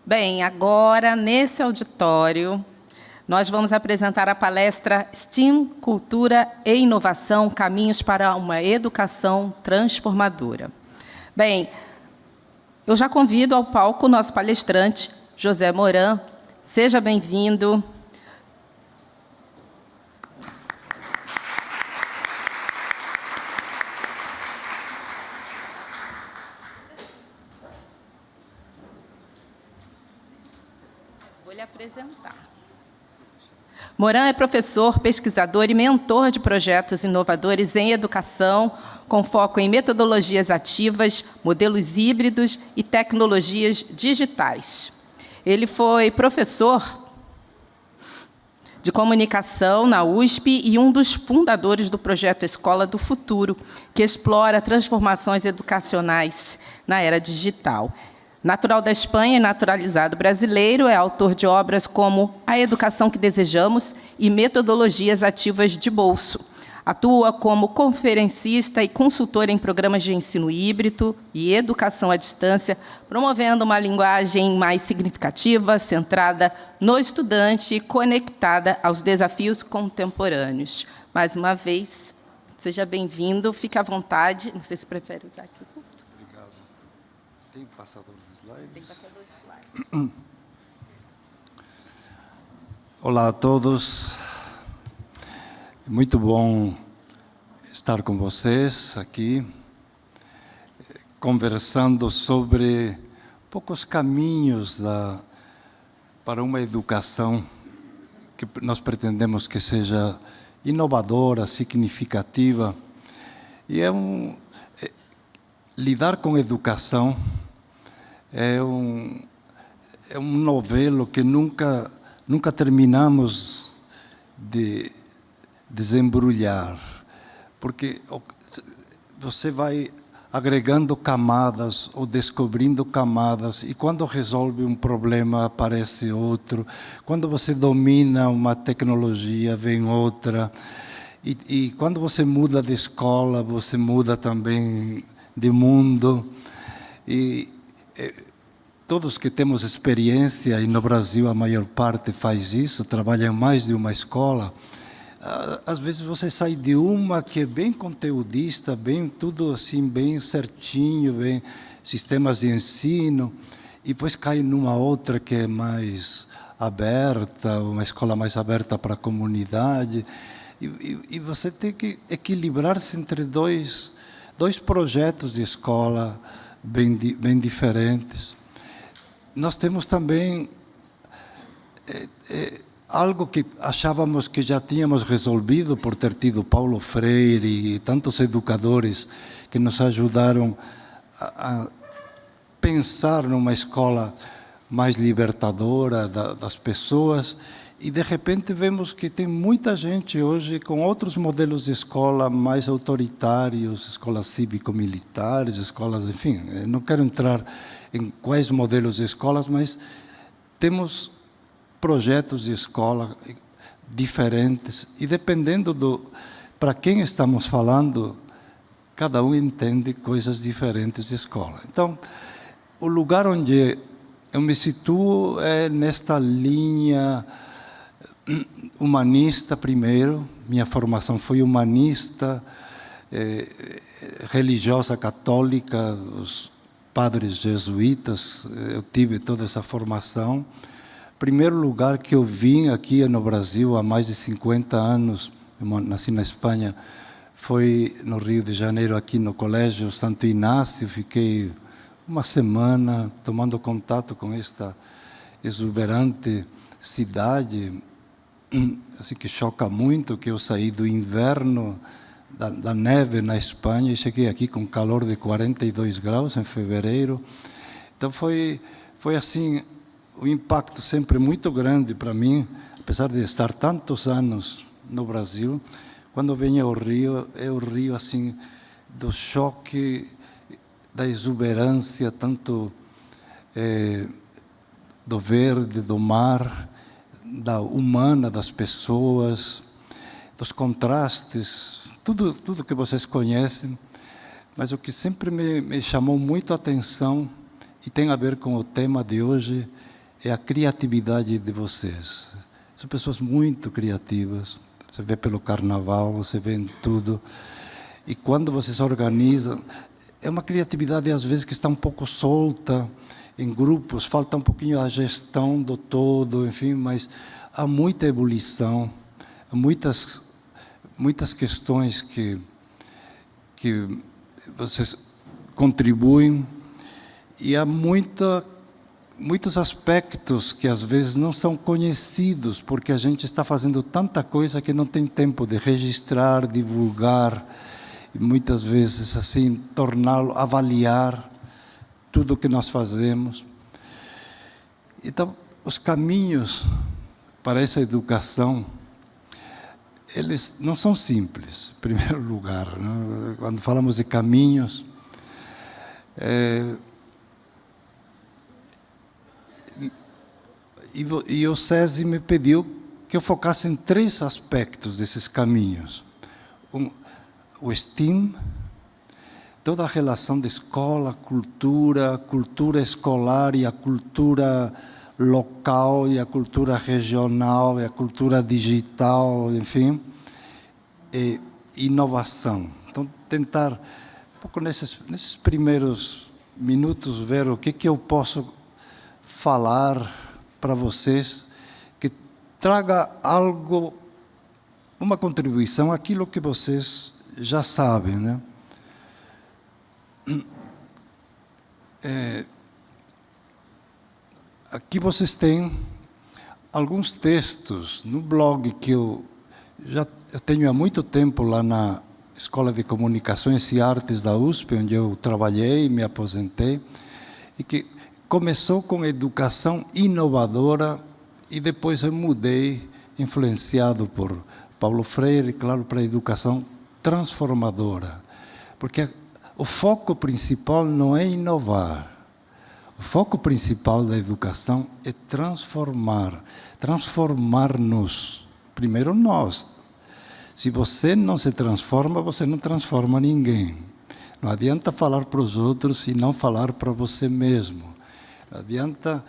Bem, agora, nesse auditório, nós vamos apresentar a palestra STEAM, Cultura e Inovação, Caminhos para uma Educação Transformadora. Bem, eu já convido ao palco o nosso palestrante, José Moran. Seja bem-vindo. Vou lhe apresentar. Moran é professor, pesquisador e mentor de projetos inovadores em educação, com foco em metodologias ativas, modelos híbridos e tecnologias digitais. Ele foi professor de comunicação na USP e um dos fundadores do projeto Escola do Futuro, que explora transformações educacionais na era digital. Natural da Espanha e naturalizado brasileiro, é autor de obras como A Educação que Desejamos e Metodologias Ativas de Bolso. Atua como conferencista e consultor em programas de ensino híbrido e educação à distância, promovendo uma linguagem mais significativa, centrada no estudante e conectada aos desafios contemporâneos. Mais uma vez, seja bem-vindo, fique à vontade. Não sei se prefere usar aqui. Obrigado. Tem passador de slides? Tem passador de slides. Olá a todos. Muito bom estar com vocês aqui, conversando sobre poucos caminhos para uma educação que nós pretendemos que seja inovadora, significativa. E lidar com educação é um novelo que nunca terminamos de desembrulhar, porque você vai agregando camadas ou descobrindo camadas, e quando resolve um problema aparece outro, quando você domina uma tecnologia vem outra, e quando você muda de escola, você muda também de mundo. E todos que temos experiência, e no Brasil a maior parte faz isso, trabalha em mais de uma escola, às vezes você sai de uma que é bem conteudista, bem tudo assim, bem certinho, bem sistemas de ensino, e depois cai numa outra que é mais aberta, uma escola mais aberta para a comunidade, e você tem que equilibrar-se entre dois projetos de escola bem diferentes. Nós temos também algo que achávamos que já tínhamos resolvido por ter tido Paulo Freire e tantos educadores que nos ajudaram a pensar numa escola mais libertadora das pessoas, e de repente vemos que tem muita gente hoje com outros modelos de escola mais autoritários, escolas cívico-militares, escolas, enfim, não quero entrar em quais modelos de escolas, mas temos projetos de escola diferentes, e dependendo para quem estamos falando, cada um entende coisas diferentes de escola. Então, o lugar onde eu me situo é nesta linha humanista primeiro. Minha formação foi humanista, religiosa católica, os padres jesuítas, eu tive toda essa formação. Primeiro lugar que eu vim aqui no Brasil há mais de 50 anos, eu nasci na Espanha, foi no Rio de Janeiro, aqui no Colégio Santo Inácio. Fiquei uma semana tomando contato com esta exuberante cidade, assim que choca muito, que eu saí do inverno, da neve na Espanha, e cheguei aqui com calor de 42 graus em fevereiro. Então foi assim, o impacto sempre muito grande para mim, apesar de estar tantos anos no Brasil. Quando venho ao Rio, eu rio assim do choque, da exuberância, tanto do verde, do mar, da humana das pessoas, dos contrastes, tudo que vocês conhecem. Mas o que sempre me chamou muito a atenção, e tem a ver com o tema de hoje, é a criatividade de vocês. São pessoas muito criativas. Você vê pelo carnaval, você vê em tudo. E quando vocês organizam, é uma criatividade às vezes que está um pouco solta em grupos, falta um pouquinho a gestão do todo, enfim, mas há muita ebulição, há muitas questões que vocês contribuem, e há muitos aspectos que às vezes não são conhecidos, porque a gente está fazendo tanta coisa que não tem tempo de registrar, divulgar, e muitas vezes assim torná-lo, avaliar tudo o que nós fazemos. Então, os caminhos para essa educação, eles não são simples, em primeiro lugar, né? Quando falamos de caminhos, e o SESI me pediu que eu focasse em 3 aspectos desses caminhos. O STEAM, toda a relação de escola, cultura escolar e a cultura local e a cultura regional e a cultura digital, enfim, e inovação. Então, tentar, um pouco nesses primeiros minutos, ver o que eu posso falar para vocês que traga algo, uma contribuição àquilo que vocês já sabem, né? Aqui vocês têm alguns textos no blog que eu tenho há muito tempo lá na Escola de Comunicações e Artes da USP, onde eu trabalhei e me aposentei, e que começou com educação inovadora e depois eu mudei, influenciado por Paulo Freire, claro, para a educação transformadora. Porque o foco principal não é inovar. O foco principal da educação é transformar-nos. Primeiro nós. Se você não se transforma, você não transforma ninguém. Não adianta falar para os outros e não falar para você mesmo. Não adianta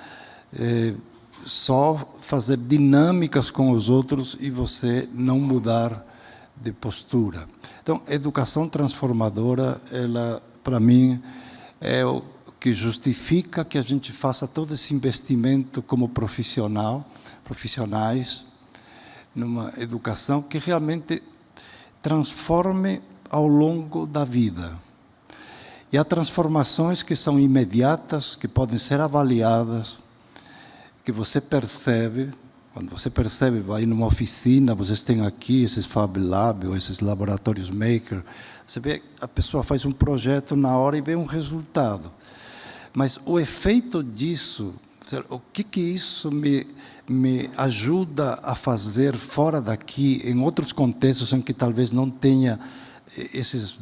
só fazer dinâmicas com os outros e você não mudar de postura. Então, educação transformadora, ela, para mim, é o que justifica que a gente faça todo esse investimento como profissionais, numa educação que realmente transforme ao longo da vida. E há transformações que são imediatas, que podem ser avaliadas, que você percebe. Quando você percebe, vai numa oficina, vocês têm aqui esses Fab Lab, ou esses laboratórios Maker, você vê, a pessoa faz um projeto na hora e vê um resultado. Mas o efeito disso, o que isso me ajuda a fazer fora daqui, em outros contextos em que talvez não tenha essas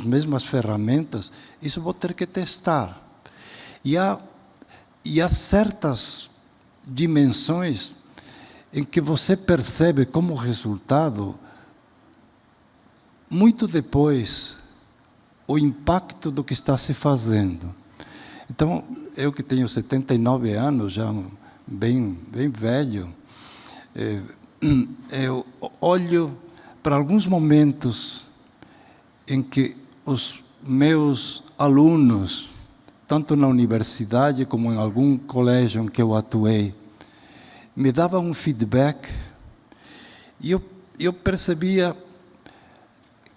mesmas ferramentas, isso eu vou ter que testar. E há certas dimensões em que você percebe como resultado, muito depois, o impacto do que está se fazendo. Então, eu que tenho 79 anos, já bem velho, eu olho para alguns momentos em que os meus alunos, tanto na universidade como em algum colégio em que eu atuei, me davam um feedback e eu percebia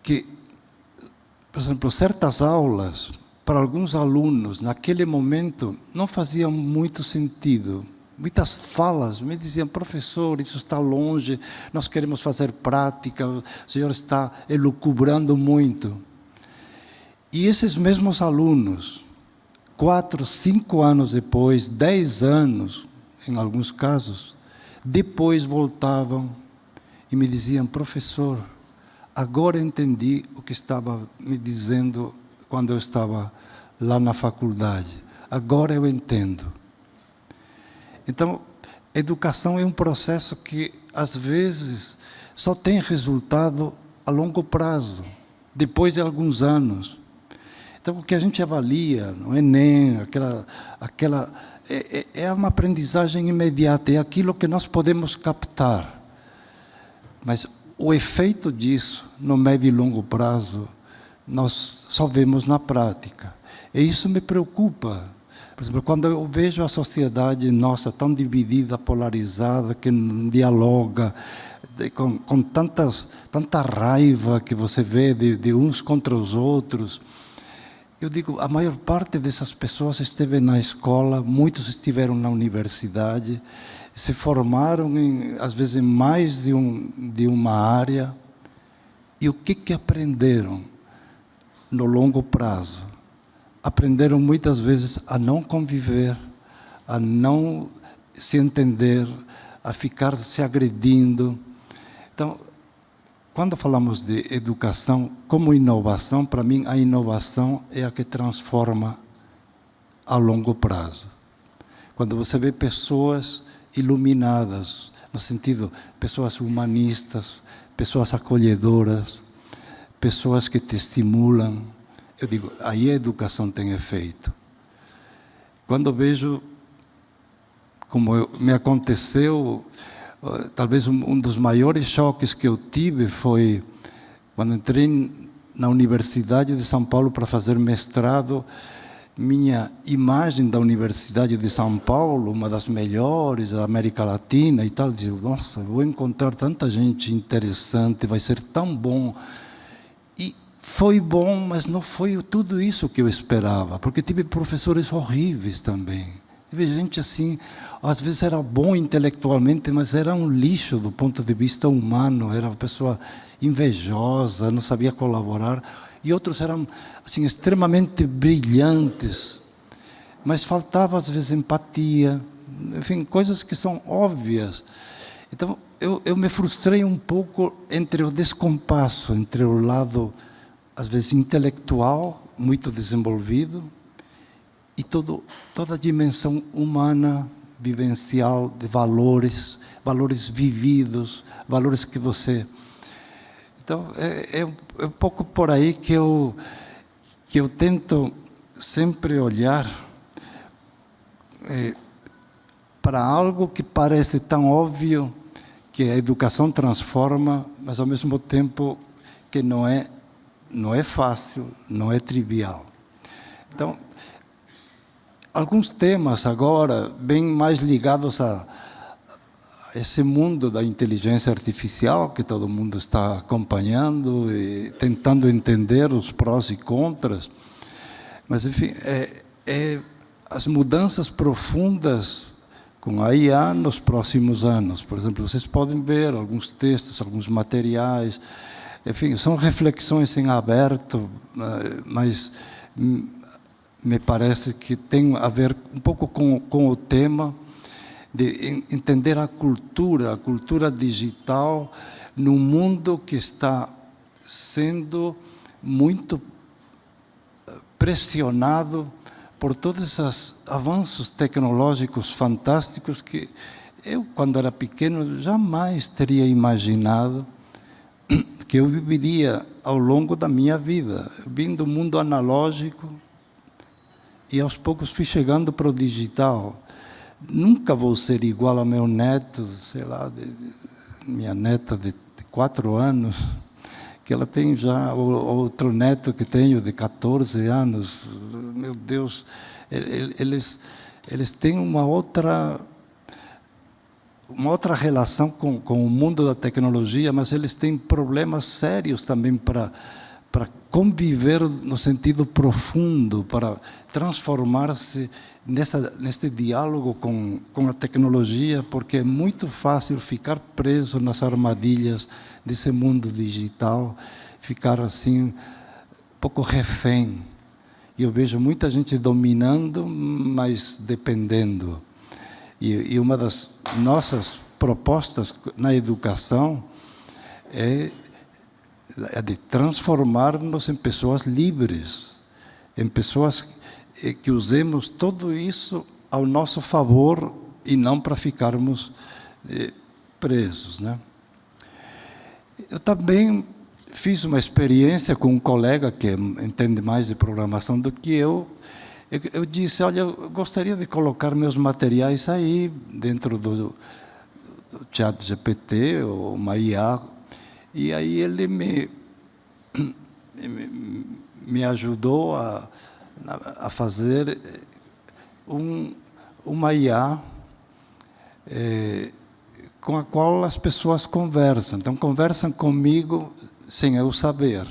que, por exemplo, certas aulas, para alguns alunos, naquele momento, não faziam muito sentido. Muitas falas me diziam: professor, isso está longe, nós queremos fazer prática, o senhor está elucubrando muito. E esses mesmos alunos, 4, 5 anos depois, 10 anos, em alguns casos, depois voltavam e me diziam: professor, agora entendi o que estava me dizendo quando eu estava lá na faculdade. Agora eu entendo. Então, educação é um processo que, às vezes, só tem resultado a longo prazo, depois de alguns anos. Então, o que a gente avalia no Enem, aquela é uma aprendizagem imediata, é aquilo que nós podemos captar. Mas o efeito disso, no médio e longo prazo, nós só vemos na prática. E isso me preocupa. Por exemplo, quando eu vejo a sociedade nossa tão dividida, polarizada, que não dialoga, com tanta raiva que você vê de uns contra os outros, eu digo, a maior parte dessas pessoas esteve na escola, muitos estiveram na universidade, se formaram, às vezes, em mais de uma área. E o que aprenderam no longo prazo? Aprenderam muitas vezes a não conviver, a não se entender, a ficar se agredindo. Então, quando falamos de educação como inovação, para mim a inovação é a que transforma a longo prazo. Quando você vê pessoas iluminadas, no sentido, pessoas humanistas, pessoas acolhedoras, pessoas que te estimulam, eu digo, aí a educação tem efeito. Quando vejo, como me aconteceu, talvez um dos maiores choques que eu tive foi quando entrei na Universidade de São Paulo para fazer mestrado. Minha imagem da Universidade de São Paulo, uma das melhores da América Latina e tal, dizia, nossa, vou encontrar tanta gente interessante, vai ser tão bom. E foi bom, mas não foi tudo isso que eu esperava, porque tive professores horríveis também. Tive gente assim, às vezes era bom intelectualmente, mas era um lixo do ponto de vista humano, era uma pessoa invejosa, não sabia colaborar. E outros eram assim, extremamente brilhantes, mas faltava às vezes empatia, enfim, coisas que são óbvias. Então, eu me frustrei um pouco entre o descompasso, entre o lado, às vezes, intelectual, muito desenvolvido, e toda a dimensão humana, vivencial, de valores vividos, valores que você... Então, é um pouco por aí que eu tento sempre olhar para algo que parece tão óbvio, que a educação transforma, mas ao mesmo tempo que não é fácil, não é trivial. Então, alguns temas agora, bem mais ligados a esse mundo da inteligência artificial, que todo mundo está acompanhando e tentando entender os prós e contras. Mas, enfim, as mudanças profundas com a IA nos próximos anos. Por exemplo, vocês podem ver alguns textos, alguns materiais, enfim, são reflexões em aberto, mas me parece que tem a ver um pouco com o tema de entender a cultura digital num mundo que está sendo muito pressionado por todos esses avanços tecnológicos fantásticos que eu, quando era pequeno, jamais teria imaginado que eu viveria ao longo da minha vida. Eu vim do mundo analógico e aos poucos fui chegando para o digital. Nunca vou ser igual ao meu neto, sei lá, minha neta de 4 anos, que ela tem já outro neto que tenho de 14 anos. Meu Deus, eles têm uma outra relação com o mundo da tecnologia, mas eles têm problemas sérios também para conviver no sentido profundo, para transformar-se nesse diálogo com a tecnologia, porque é muito fácil ficar preso nas armadilhas desse mundo digital, ficar assim, um pouco refém. E eu vejo muita gente dominando, mas dependendo. E uma das nossas propostas na educação é de transformar-nos em pessoas livres, em pessoas que usemos tudo isso ao nosso favor e não para ficarmos presos, né? Eu também fiz uma experiência com um colega que entende mais de programação do que eu, eu disse, olha, eu gostaria de colocar meus materiais aí dentro do Chat GPT ou uma IA. E aí ele me ajudou a fazer uma IA com a qual as pessoas conversam. Então, conversam comigo sem eu saber.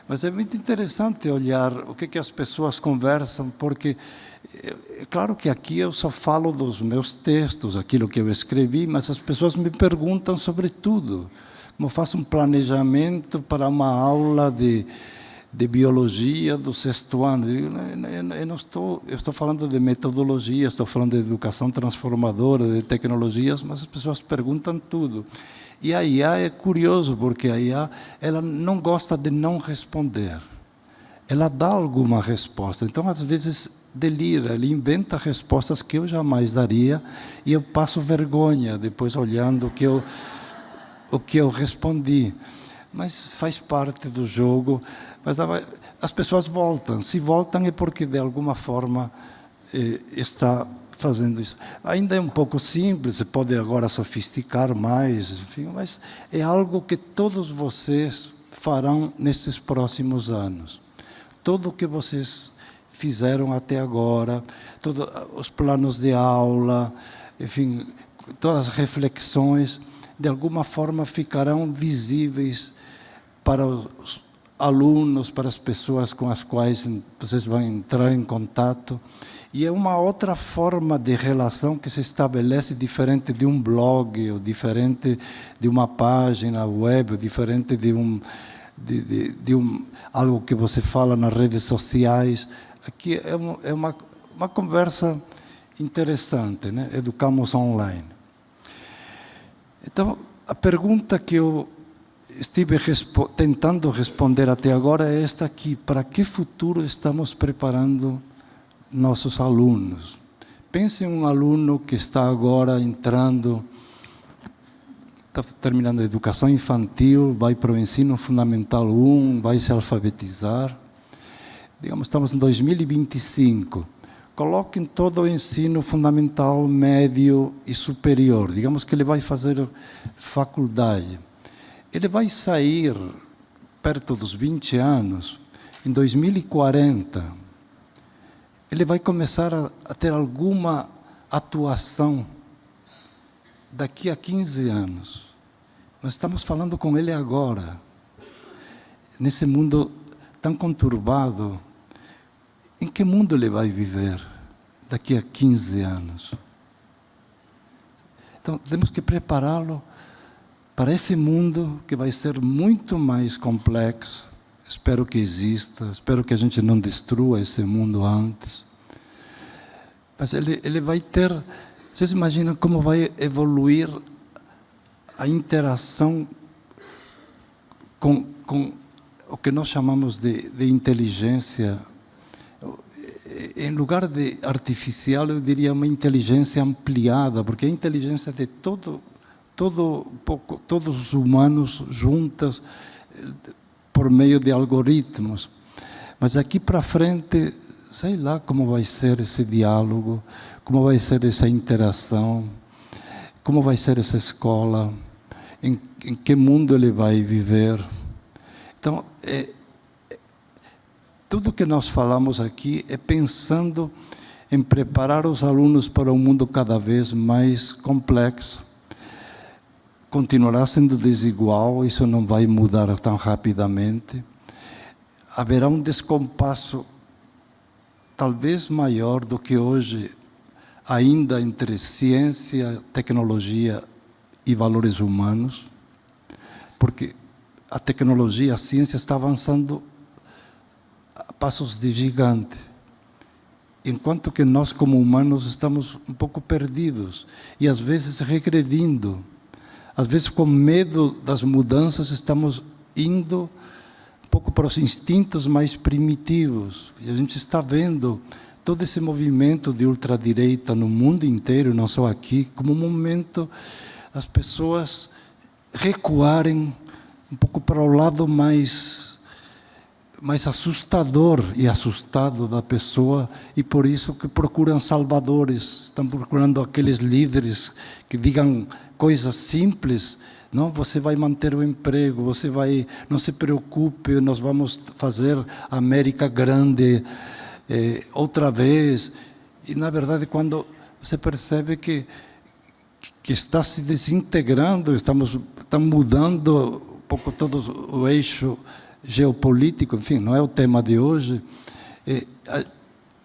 Mas é muito interessante olhar o que as pessoas conversam, porque é claro que aqui eu só falo dos meus textos, aquilo que eu escrevi, mas as pessoas me perguntam sobre tudo. Como eu faço um planejamento para uma aula de biologia do 6º ano. Eu estou falando de metodologia, estou falando de educação transformadora, de tecnologias, mas as pessoas perguntam tudo. E a IA é curioso, porque a IA ela não gosta de não responder. Ela dá alguma resposta. Então, às vezes, delira, ele inventa respostas que eu jamais daria e eu passo vergonha depois olhando o que eu respondi. Mas faz parte do jogo. Mas as pessoas voltam. Se voltam é porque, de alguma forma, está fazendo isso. Ainda é um pouco simples, você pode agora sofisticar mais, enfim, mas é algo que todos vocês farão nesses próximos anos. Tudo o que vocês fizeram até agora, todos os planos de aula, enfim, todas as reflexões, de alguma forma ficarão visíveis para os alunos, para as pessoas com as quais vocês vão entrar em contato. E é uma outra forma de relação que se estabelece diferente de um blog, ou diferente de uma página web, ou diferente de algo que você fala nas redes sociais. Aqui é uma conversa interessante, né? Educamos online. Então, a pergunta que eu estive tentando responder até agora é esta aqui: para que futuro estamos preparando nossos alunos? Pense em um aluno que está agora entrando, está terminando a educação infantil, vai para o ensino fundamental 1, vai se alfabetizar. Digamos, estamos em 2025. Coloquem todo o ensino fundamental, médio e superior. Digamos que ele vai fazer faculdade. Ele vai sair perto dos 20 anos, em 2040. Ele vai começar a ter alguma atuação daqui a 15 anos. Nós estamos falando com ele agora. Nesse mundo tão conturbado, em que mundo ele vai viver daqui a 15 anos? Então, temos que prepará-lo para esse mundo que vai ser muito mais complexo. Espero que exista, espero que a gente não destrua esse mundo antes. Mas ele vai ter... Vocês imaginam como vai evoluir a interação com o que nós chamamos de inteligência? Em lugar de artificial, eu diria uma inteligência ampliada, porque a inteligência de todos os humanos juntas, por meio de algoritmos. Mas aqui para frente, sei lá como vai ser esse diálogo, como vai ser essa interação, como vai ser essa escola, em que mundo ele vai viver. Então, tudo que nós falamos aqui é pensando em preparar os alunos para um mundo cada vez mais complexo. Continuará sendo desigual, isso não vai mudar tão rapidamente. Haverá um descompasso talvez maior do que hoje, ainda entre ciência, tecnologia e valores humanos, porque a tecnologia, a ciência está avançando a passos de gigante, enquanto que nós, como humanos, estamos um pouco perdidos e às vezes regredindo. Às vezes, com medo das mudanças, estamos indo um pouco para os instintos mais primitivos. E a gente está vendo todo esse movimento de ultradireita no mundo inteiro, não só aqui, como um momento as pessoas recuarem um pouco para o lado mais mais assustador e assustado da pessoa, e por isso que procuram salvadores, estão procurando aqueles líderes que digam coisas simples. Não, você vai manter o emprego, você vai, não se preocupe, nós vamos fazer a América grande outra vez. E na verdade, quando você percebe que está se desintegrando, estamos mudando um pouco todo o eixo geopolítico, enfim, não é o tema de hoje.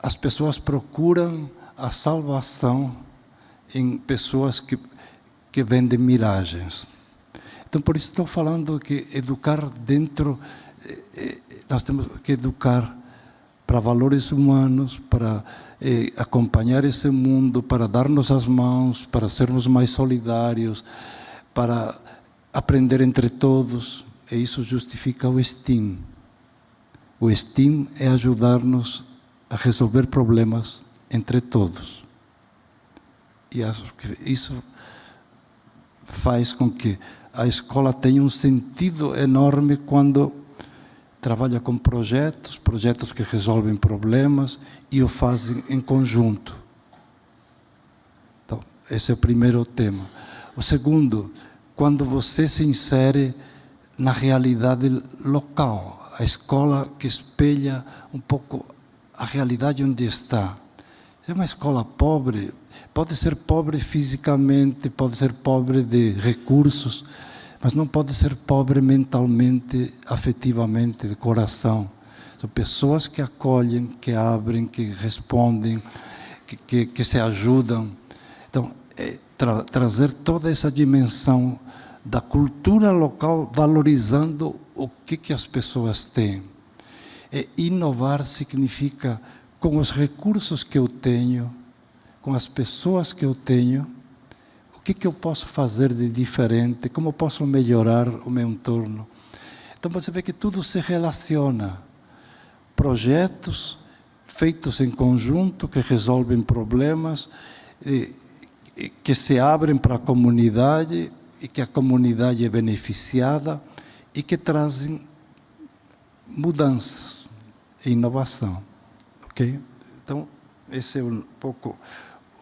As pessoas procuram a salvação em pessoas que vendem miragens. Então, por isso estou falando que educar dentro, nós temos que educar para valores humanos, para acompanhar esse mundo, para dar-nos as mãos, para sermos mais solidários, para aprender entre todos. E isso justifica o STEAM. O STEAM é ajudar-nos a resolver problemas entre todos. E acho que isso faz com que a escola tenha um sentido enorme quando trabalha com projetos que resolvem problemas e o fazem em conjunto. Então, esse é o primeiro tema. O segundo, quando você se insere na realidade local, a escola que espelha um pouco a realidade onde está. Se é uma escola pobre, pode ser pobre fisicamente, pode ser pobre de recursos, mas não pode ser pobre mentalmente, afetivamente, de coração. São pessoas que acolhem, que abrem, que respondem, que se ajudam. Então, trazer toda essa dimensão da cultura local, valorizando o que as pessoas têm. Inovar significa, com os recursos que eu tenho, com as pessoas que eu tenho, o que eu posso fazer de diferente, como eu posso melhorar o meu entorno. Então você vê que tudo se relaciona. Projetos feitos em conjunto, que resolvem problemas, que se abrem para a comunidade, e que a comunidade é beneficiada, e que trazem mudanças e inovação. Ok? Então, esse é um pouco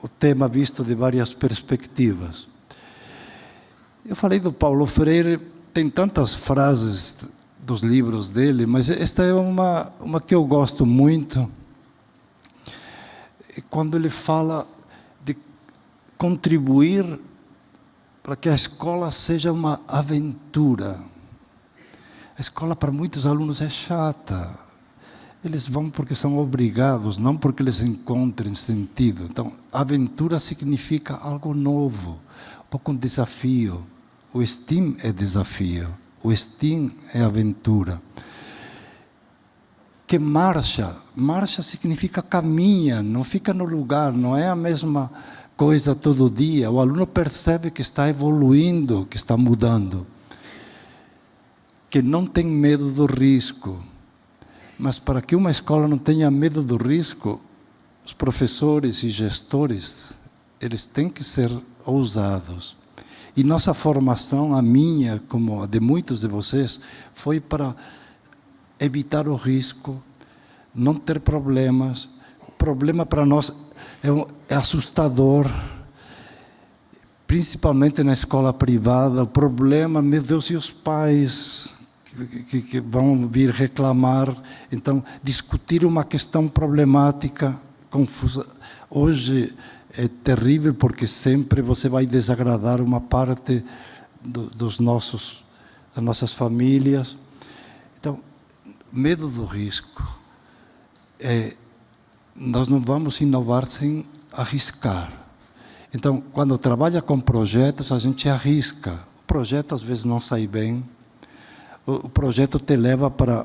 o tema visto de várias perspectivas. Eu falei do Paulo Freire, tem tantas frases dos livros dele, mas esta é uma que eu gosto muito, quando ele fala de contribuir para que a escola seja uma aventura. A escola para muitos alunos é chata. Eles vão porque são obrigados, não porque eles encontrem sentido. Então, aventura significa algo novo, um pouco um desafio. O STEAM é desafio, o STEAM é aventura. Que marcha significa caminha, não fica no lugar, não é a mesma coisa todo dia. O aluno percebe que está evoluindo, que está mudando. Que não tem medo do risco. Mas para que uma escola não tenha medo do risco, os professores e gestores, eles têm que ser ousados. E nossa formação, a minha, como a de muitos de vocês, foi para evitar o risco, não ter problemas. O problema para nós é assustador, principalmente na escola privada. O problema, meu Deus, e os pais que vão vir reclamar. Então, discutir uma questão problemática, confusa. Hoje é terrível, porque sempre você vai desagradar uma parte das nossas famílias. Então, medo do risco. Nós não vamos inovar sem arriscar. Então, quando trabalha com projetos, a gente arrisca. O projeto às vezes não sai bem. O projeto te leva para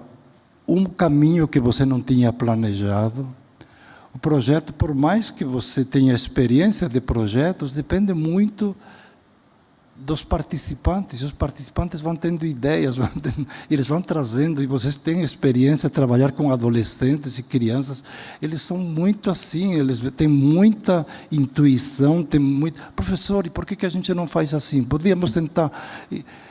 um caminho que você não tinha planejado. O projeto, por mais que você tenha experiência de projetos, depende muito dos participantes. Os participantes vão tendo ideias, eles vão trazendo, e vocês têm experiência de trabalhar com adolescentes e crianças. Eles são muito assim, eles têm muita intuição, têm muito... Professor, e por que a gente não faz assim? Podíamos tentar...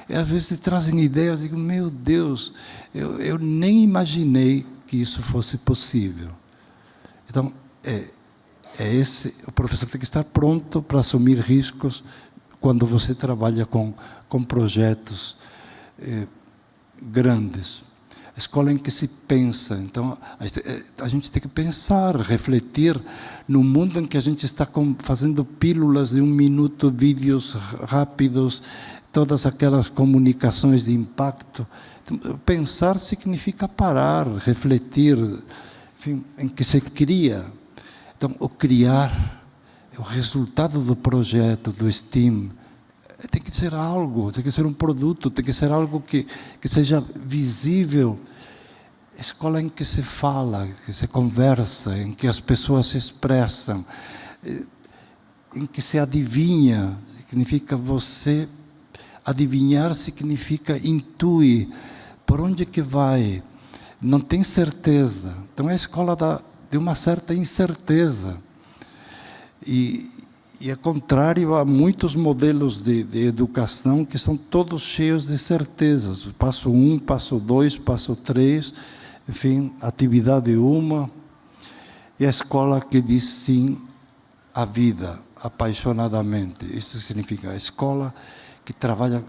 E às vezes trazem ideias, eu digo, meu Deus, eu nem imaginei que isso fosse possível. Então, o professor tem que estar pronto para assumir riscos quando você trabalha com projetos grandes. A escola em que se pensa. Então, a gente tem que pensar, refletir no mundo em que a gente está fazendo pílulas de 1 minuto, vídeos rápidos, todas aquelas comunicações de impacto. Então, pensar significa parar, refletir, enfim, em que se cria. Então, o criar, o resultado do projeto, do STEAM, tem que ser algo, tem que ser um produto, tem que ser algo que seja visível. Escola em que se fala, que se conversa, em que as pessoas se expressam, em que se adivinha, significa você... Adivinhar significa intui, por onde que vai, não tem certeza. Então é a escola de uma certa incerteza. E é contrário a muitos modelos de educação que são todos cheios de certezas. Passo 1, passo 2, passo 3, enfim, atividade 1. E a escola que diz sim à vida, apaixonadamente. Isso significa a escola que trabalha...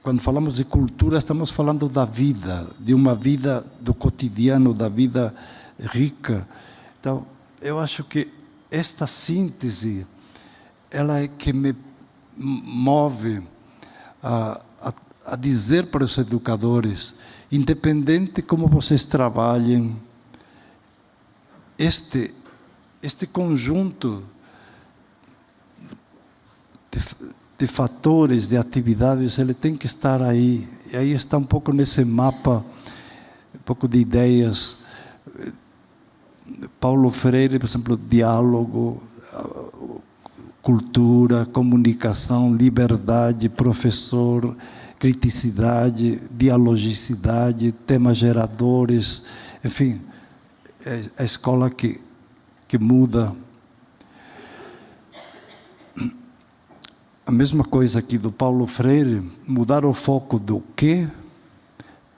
Quando falamos de cultura, estamos falando da vida, de uma vida do cotidiano, da vida rica. Então, eu acho que esta síntese, ela é que me move a dizer para os educadores, independente como vocês trabalhem, este conjunto de fatores, de atividades, ele tem que estar aí. E aí está um pouco nesse mapa, um pouco de ideias. Paulo Freire, por exemplo, diálogo, cultura, comunicação, liberdade, professor, criticidade, dialogicidade, temas geradores, enfim, é a escola que muda. A mesma coisa aqui do Paulo Freire, mudar o foco do que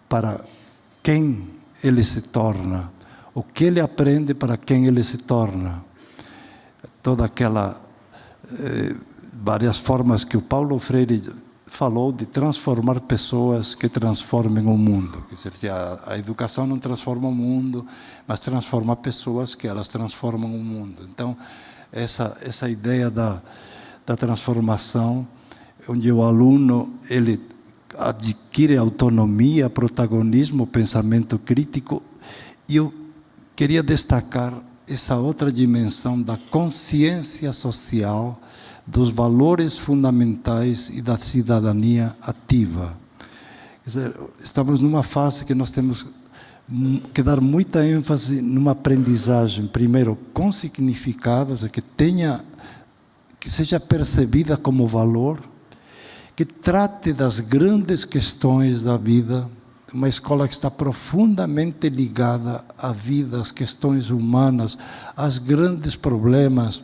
para quem ele se torna. O que ele aprende para quem ele se torna. Toda aquela... várias formas que o Paulo Freire falou de transformar pessoas que transformem o mundo. Quer dizer, a educação não transforma o mundo, mas transforma pessoas que elas transformam o mundo. Então, essa ideia da transformação, onde o aluno ele adquire autonomia, protagonismo, pensamento crítico. E eu queria destacar essa outra dimensão da consciência social, dos valores fundamentais e da cidadania ativa. Quer dizer, estamos numa fase que nós temos que dar muita ênfase numa aprendizagem, primeiro, com significados, que seja percebida como valor, que trate das grandes questões da vida, uma escola que está profundamente ligada à vida, às questões humanas, aos grandes problemas.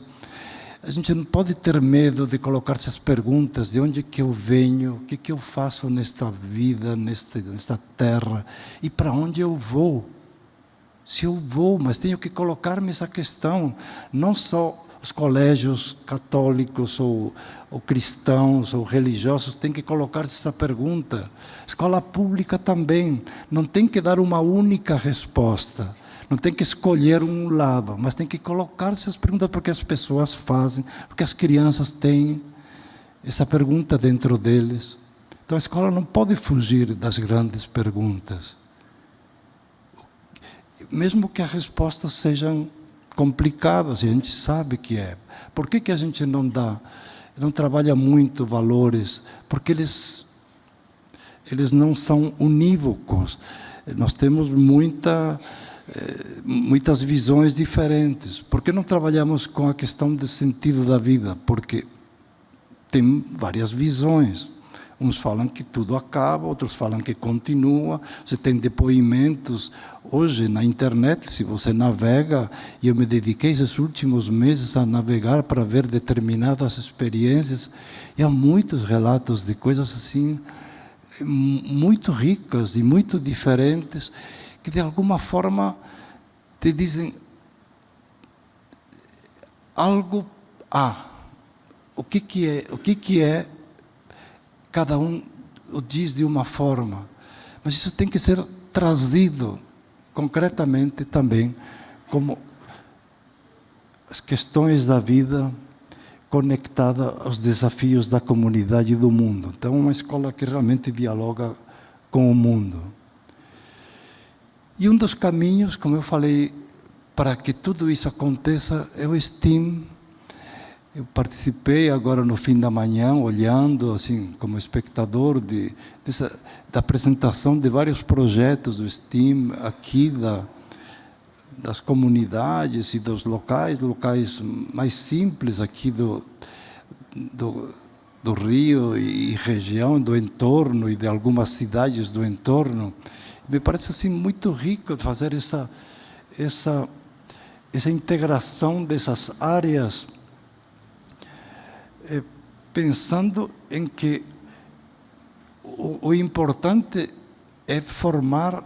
A gente não pode ter medo de colocar-se as perguntas, de onde que eu venho, o que eu faço nesta vida, nesta terra, e para onde eu vou. Se eu vou, mas tenho que colocar-me essa questão, não só os colégios católicos ou cristãos ou religiosos têm que colocar essa pergunta. Escola pública também não tem que dar uma única resposta, não tem que escolher um lado, mas tem que colocar essas perguntas porque as pessoas fazem, porque as crianças têm essa pergunta dentro deles. Então a escola não pode fugir das grandes perguntas, mesmo que as respostas sejam complicadas, e a gente sabe que é. Por que a gente não trabalha muito valores? Porque eles não são unívocos. Nós temos muitas visões diferentes. Por que não trabalhamos com a questão do sentido da vida? Porque tem várias visões. Uns falam que tudo acaba, outros falam que continua. Você tem depoimentos. Hoje, na internet, se você navega, e eu me dediquei esses últimos meses a navegar para ver determinadas experiências, e há muitos relatos de coisas assim, muito ricas e muito diferentes, que de alguma forma te dizem algo. O que é, cada um o diz de uma forma, mas isso tem que ser trazido concretamente também como as questões da vida conectada aos desafios da comunidade e do mundo. Então, uma escola que realmente dialoga com o mundo. E um dos caminhos, como eu falei, para que tudo isso aconteça é o STEAM. Eu participei agora no fim da manhã, olhando assim como espectador da apresentação de vários projetos do STEAM aqui das comunidades e dos locais mais simples aqui do Rio e região, do entorno e de algumas cidades do entorno. Me parece assim muito rico fazer essa integração dessas áreas, pensando em que o importante é formar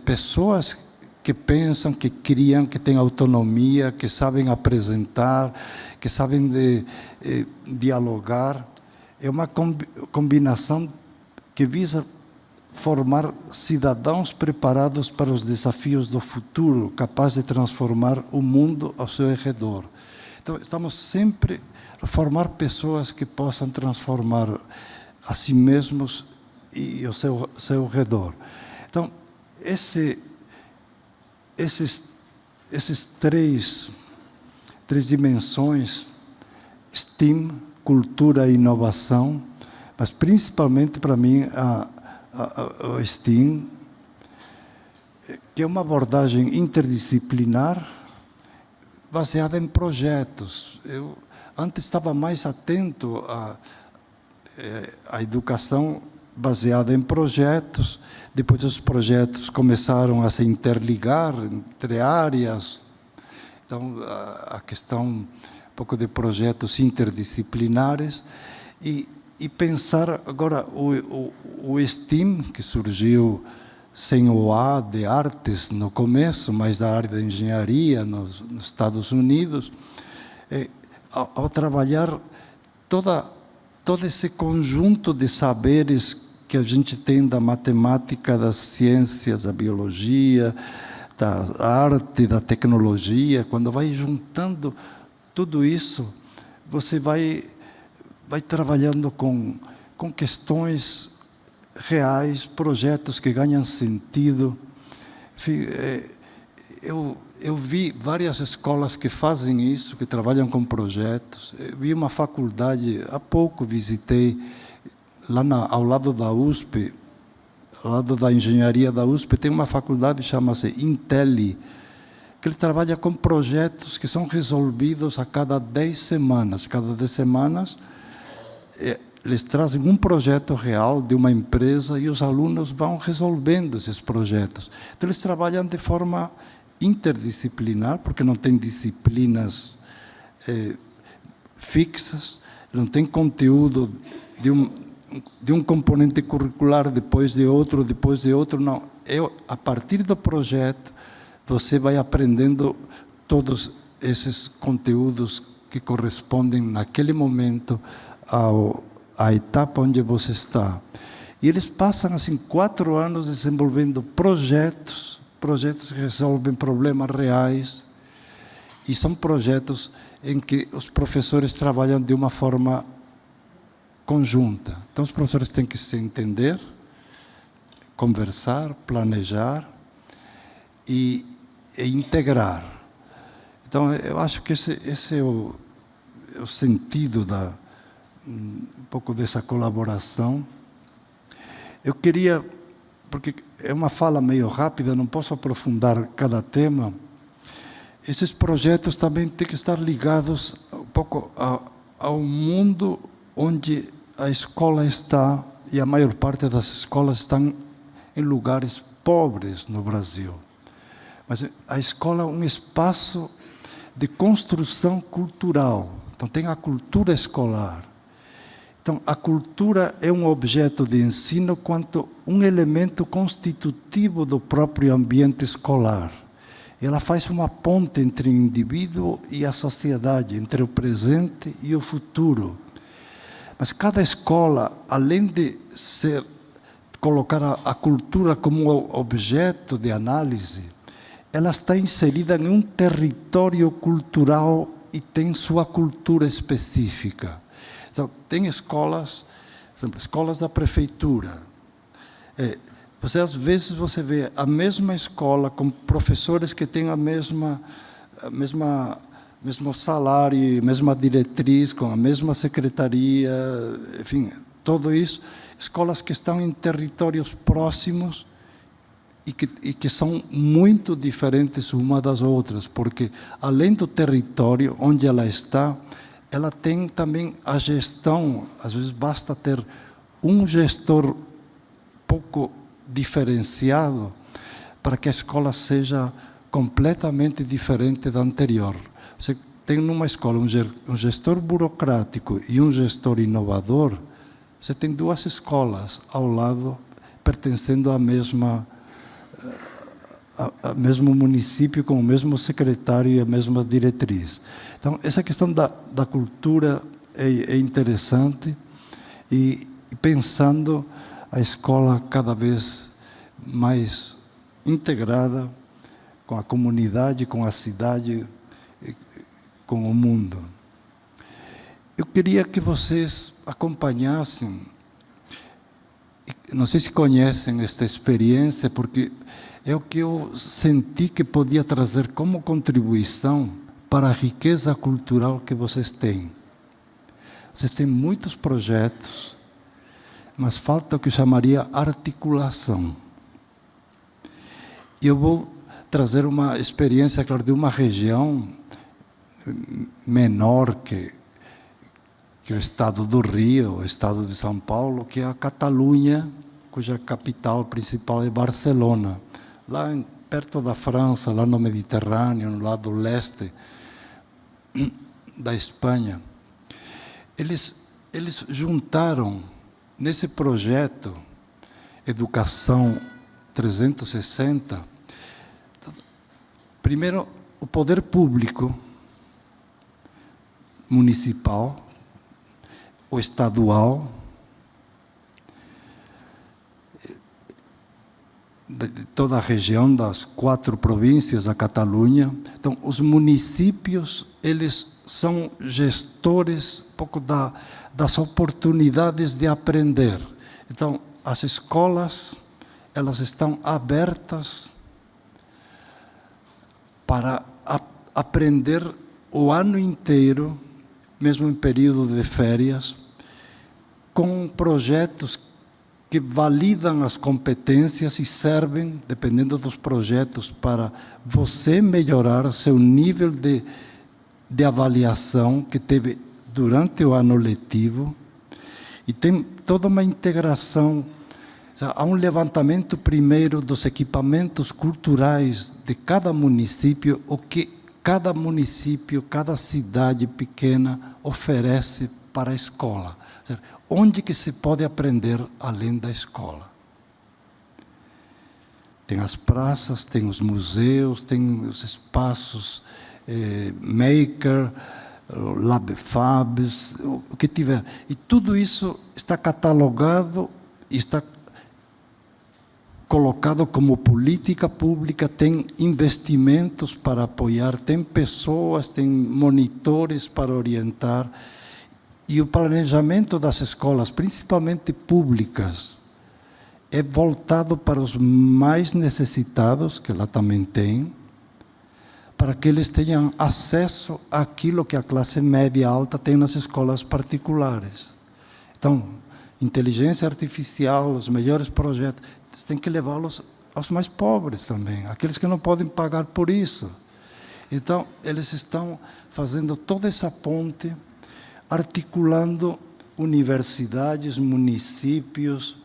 pessoas que pensam, que criam, que têm autonomia, que sabem apresentar, que sabem dialogar. É uma combinação que visa formar cidadãos preparados para os desafios do futuro, capazes de transformar o mundo ao seu redor. Então, estamos sempre a formar pessoas que possam transformar a si mesmos e o seu redor. Então, esses três dimensões, STEAM, cultura e inovação, mas principalmente para mim o STEAM, que é uma abordagem interdisciplinar baseada em projetos. Eu antes estava mais atento à educação baseada em projetos. Depois os projetos começaram a se interligar entre áreas. Então, a questão um pouco de projetos interdisciplinares e pensar agora o STEAM, que surgiu sem o A de artes no começo, mas da área da engenharia nos Estados Unidos, ao trabalhar todo esse conjunto de saberes que a gente tem da matemática, das ciências, da biologia, da arte, da tecnologia, quando vai juntando tudo isso, você vai trabalhando com questões reais, projetos que ganham sentido. Enfim, eu vi várias escolas que fazem isso, que trabalham com projetos. Eu vi uma faculdade, há pouco visitei, lá ao lado da USP, ao lado da engenharia da USP, tem uma faculdade que chama-se Intelli, que ele trabalha com projetos que são resolvidos a cada 10 semanas. Cada 10 semanas, eles trazem um projeto real de uma empresa e os alunos vão resolvendo esses projetos. Então, eles trabalham de forma interdisciplinar, porque não tem disciplinas fixas, não tem conteúdo de um componente curricular depois de outro, não. A partir do projeto, você vai aprendendo todos esses conteúdos que correspondem naquele momento à etapa onde você está. E eles passam assim 4 anos desenvolvendo projetos que resolvem problemas reais, e são projetos em que os professores trabalham de uma forma conjunta. Então, os professores têm que se entender, conversar, planejar e integrar. Então, eu acho que esse é o sentido um pouco dessa colaboração. Eu queria, porque é uma fala meio rápida, não posso aprofundar cada tema. Esses projetos também têm que estar ligados um pouco ao mundo onde a escola está, e a maior parte das escolas estão em lugares pobres no Brasil. Mas a escola é um espaço de construção cultural. Então, tem a cultura escolar. Então, a cultura é um objeto de ensino quanto um elemento constitutivo do próprio ambiente escolar. Ela faz uma ponte entre o indivíduo e a sociedade, entre o presente e o futuro. Mas cada escola, além de colocar a cultura como objeto de análise, ela está inserida em um território cultural e tem sua cultura específica. Então, tem escolas, por exemplo, escolas da prefeitura. Às vezes você vê a mesma escola com professores que têm mesmo salário, mesma diretriz, com a mesma secretaria, enfim, tudo isso. Escolas que estão em territórios próximos e que são muito diferentes uma das outras, porque além do território onde ela está, ela tem também a gestão. Às vezes basta ter um gestor pouco diferenciado para que a escola seja completamente diferente da anterior. Você tem numa escola um gestor burocrático e um gestor inovador, você tem duas escolas ao lado, pertencendo ao mesmo município, com o mesmo secretário e a mesma diretriz. Então, essa questão da cultura é interessante, e pensando a escola cada vez mais integrada com a comunidade, com a cidade, com o mundo. Eu queria que vocês acompanhassem, não sei se conhecem esta experiência, porque é o que eu senti que podia trazer como contribuição para a riqueza cultural que vocês têm. Vocês têm muitos projetos, mas falta o que eu chamaria articulação. E eu vou trazer uma experiência, claro, de uma região menor que o estado do Rio, o estado de São Paulo, que é a Catalunha, cuja capital principal é Barcelona. Lá perto da França, lá no Mediterrâneo, no lado leste da Espanha. Eles juntaram nesse projeto Educação 360, primeiro o poder público municipal, o estadual, de toda a região das 4 províncias da Catalunha. Então, os municípios, eles são gestores um pouco das oportunidades de aprender. Então, as escolas, elas estão abertas para aprender o ano inteiro, mesmo em período de férias, com projetos que validam as competências e servem, dependendo dos projetos, para você melhorar seu nível de avaliação que teve durante o ano letivo. E tem toda uma integração. Há um levantamento primeiro dos equipamentos culturais de cada município, o que cada município, cada cidade pequena oferece para a escola. Onde que se pode aprender além da escola? Tem as praças, tem os museus, tem os espaços maker, labfabs, o que tiver. E tudo isso está catalogado e está colocado como política pública, tem investimentos para apoiar, tem pessoas, tem monitores para orientar. E o planejamento das escolas, principalmente públicas, é voltado para os mais necessitados, que lá também tem, para que eles tenham acesso àquilo que a classe média alta tem nas escolas particulares. Então, inteligência artificial, os melhores projetos, você tem que levá-los aos mais pobres também, aqueles que não podem pagar por isso. Então, eles estão fazendo toda essa ponte. articulando universidades, municípios,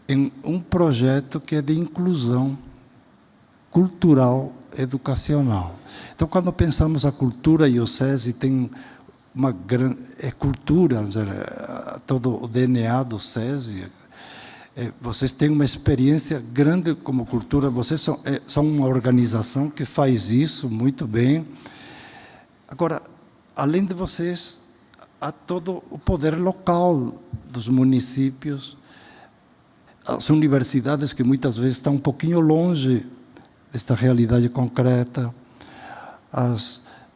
em um projeto que é de inclusão cultural, educacional. Então, quando pensamos a cultura, e o SESI tem uma grande cultura, todo o DNA do SESI, vocês têm uma experiência grande como cultura, vocês são uma organização que faz isso muito bem. Agora, além de vocês, há todo o poder local dos municípios, as universidades que muitas vezes estão um pouquinho longe desta realidade concreta,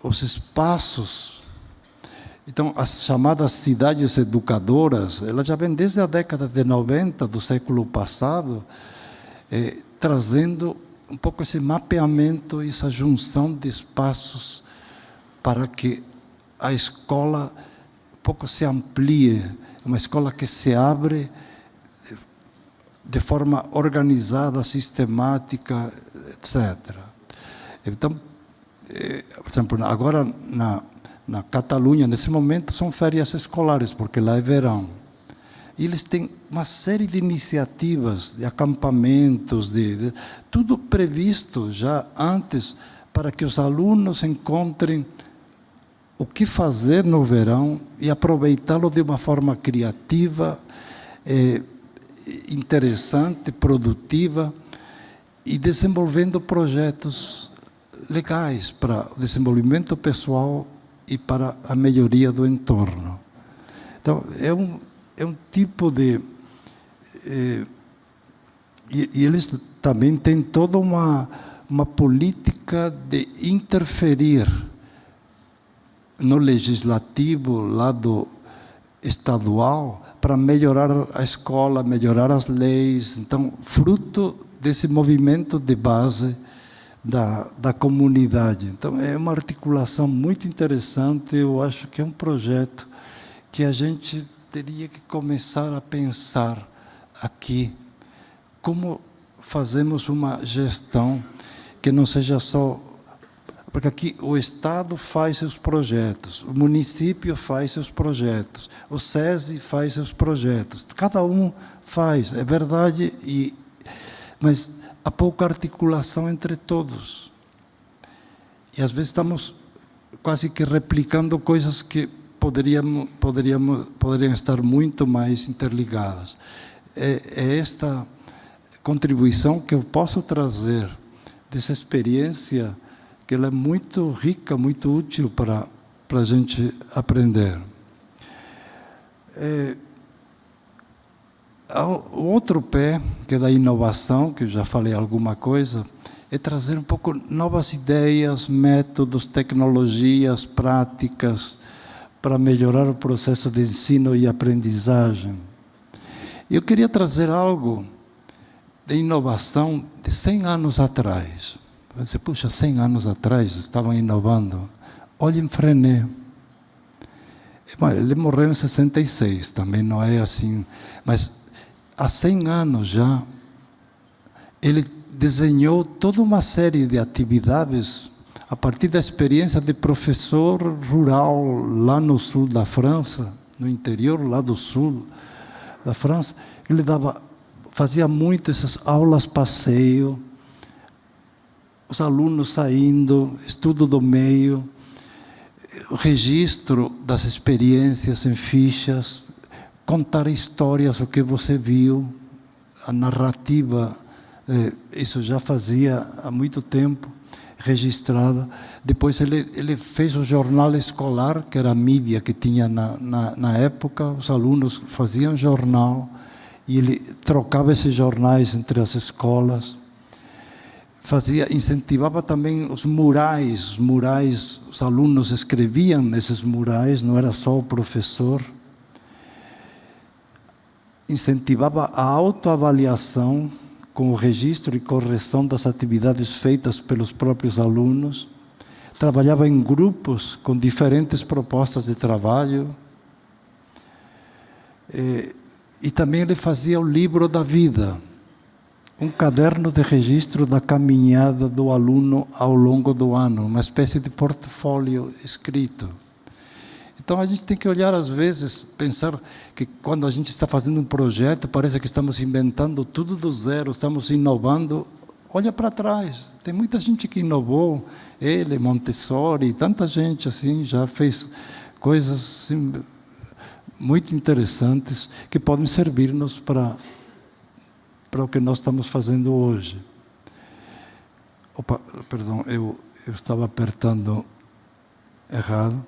os espaços. Então, as chamadas cidades educadoras, elas já vêm desde a década de 90 do século passado, trazendo um pouco esse mapeamento, essa junção de espaços para que a escola um pouco se amplie, uma escola que se abre de forma organizada, sistemática, etc. Então, por exemplo, agora na Catalunha, nesse momento, são férias escolares, porque lá é verão. E eles têm uma série de iniciativas, de acampamentos, tudo previsto já antes, para que os alunos encontrem o que fazer no verão e aproveitá-lo de uma forma criativa, interessante, produtiva, e desenvolvendo projetos legais para o desenvolvimento pessoal e para a melhoria do entorno. Então, é um tipo de... E eles também têm toda uma política de interferir no legislativo, lado estadual, para melhorar a escola, melhorar as leis. Então, fruto desse movimento de base da comunidade. Então, é uma articulação muito interessante. Eu acho que é um projeto que a gente teria que começar a pensar aqui, como fazemos uma gestão que não seja só... Porque aqui o Estado faz seus projetos, o município faz seus projetos, o SESI faz seus projetos, cada um faz, é verdade, mas há pouca articulação entre todos. E às vezes estamos quase que replicando coisas que poderiam estar muito mais interligadas. É esta contribuição que eu posso trazer dessa experiência, que ela é muito rica, muito útil para a gente aprender. O outro pé, que é da inovação, que eu já falei alguma coisa, é trazer um pouco novas ideias, métodos, tecnologias, práticas, para melhorar o processo de ensino e aprendizagem. Eu queria trazer algo de inovação de 100 anos atrás. Você, puxa, 100 anos atrás estavam inovando. Olhem Freinet. Ele morreu em 66, também não é assim. Mas há 100 anos já, ele desenhou toda uma série de atividades a partir da experiência de professor rural lá no sul da França, no interior lá do sul da França. Ele fazia muito essas aulas passeio, os alunos saindo, estudo do meio, o registro das experiências em fichas, contar histórias, o que você viu, a narrativa, isso já fazia há muito tempo, registrada. Depois ele fez o jornal escolar, que era a mídia que tinha na época, os alunos faziam jornal, e ele trocava esses jornais entre as escolas. Incentivava também os murais, os alunos escreviam nesses murais, não era só o professor. Incentivava a autoavaliação com o registro e correção das atividades feitas pelos próprios alunos. Trabalhava em grupos com diferentes propostas de trabalho. E também ele fazia o livro da vida, um caderno de registro da caminhada do aluno ao longo do ano, uma espécie de portfólio escrito. Então a gente tem que olhar às vezes, pensar que quando a gente está fazendo um projeto, parece que estamos inventando tudo do zero, estamos inovando. Olha para trás, tem muita gente que inovou, ele, Montessori, tanta gente assim já fez coisas assim, muito interessantes que podem servir-nos para o que nós estamos fazendo hoje. Opa, perdão, eu estava apertando errado.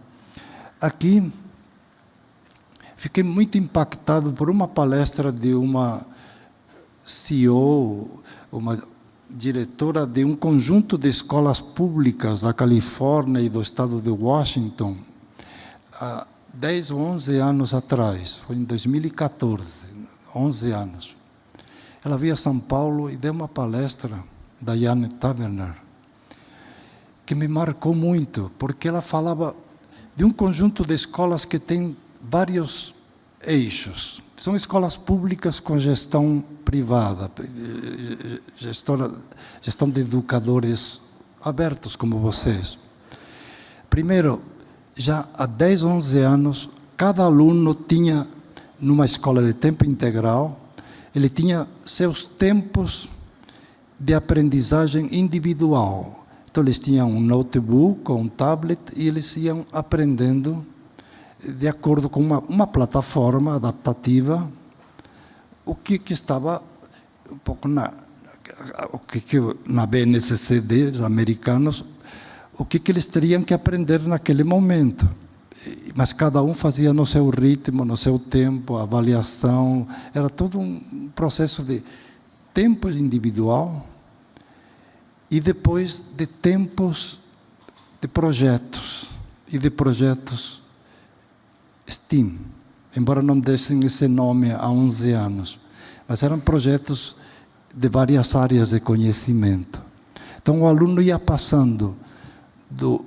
Aqui, fiquei muito impactado por uma palestra de uma CEO, uma diretora de um conjunto de escolas públicas da Califórnia e do estado de Washington, há 10 ou 11 anos atrás, foi em 2014, 11 anos. Ela veio a São Paulo e deu uma palestra, Diane Taverner, que me marcou muito, porque ela falava de um conjunto de escolas que tem vários eixos. São escolas públicas com gestão privada, gestão de educadores abertos como vocês. Primeiro, já há 10, 11 anos, cada aluno tinha, numa escola de tempo integral, ele tinha seus tempos de aprendizagem individual. Então, eles tinham um notebook ou um tablet e eles iam aprendendo de acordo com uma plataforma adaptativa, o que estava um pouco na BNCC dos americanos, o que eles teriam que aprender naquele momento. Mas cada um fazia no seu ritmo, no seu tempo, a avaliação, era todo um processo de tempo individual e depois de tempos de projetos, e de projetos STEAM, embora não dessem esse nome há 11 anos, mas eram projetos de várias áreas de conhecimento. Então o aluno ia passando do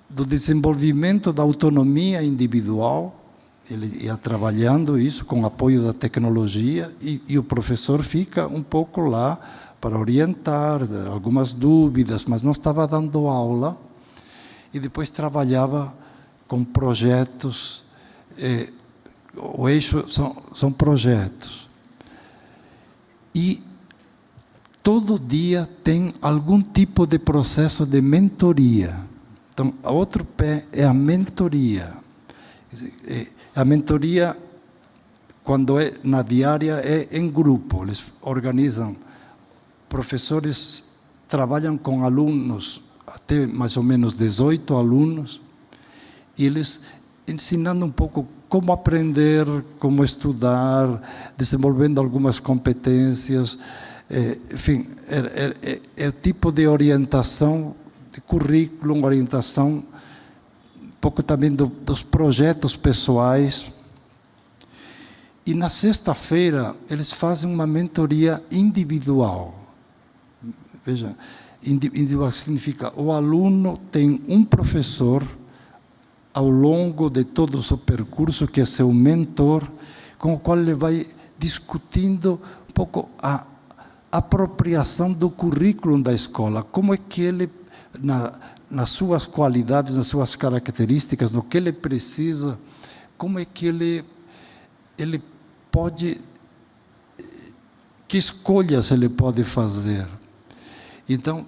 desenvolvimento da autonomia individual, ele ia trabalhando isso com apoio da tecnologia e o professor fica um pouco lá para orientar, algumas dúvidas, mas não estava dando aula, e depois trabalhava com projetos, o eixo são projetos. E todo dia tem algum tipo de processo de mentoria. Então, o outro pé é a mentoria. A mentoria, quando é na diária, é em grupo. Eles organizam, professores trabalham com alunos, até mais ou menos 18 alunos, e eles ensinando um pouco como aprender, como estudar, desenvolvendo algumas competências. Enfim, é o tipo de orientação, de currículo, orientação, um pouco também dos projetos pessoais. E na sexta-feira, eles fazem uma mentoria individual. Veja, individual significa o aluno tem um professor ao longo de todo o seu percurso, que é seu mentor, com o qual ele vai discutindo um pouco a apropriação do currículo da escola, como é que ele, nas suas qualidades, nas suas características, no que ele precisa, como é que ele pode, que escolhas ele pode fazer. Então,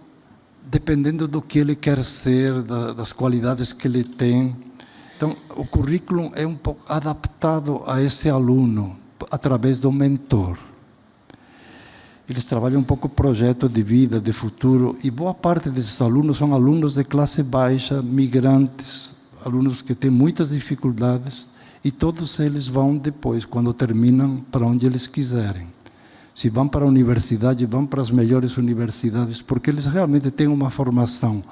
dependendo do que ele quer ser, das qualidades que ele tem. Então, o currículo é um pouco adaptado a esse aluno, através do mentor. Eles trabalham um pouco o projeto de vida, de futuro, e boa parte desses alunos são alunos de classe baixa, migrantes, alunos que têm muitas dificuldades, e todos eles vão depois, quando terminam, para onde eles quiserem. Se vão para a universidade, vão para as melhores universidades, porque eles realmente têm uma formação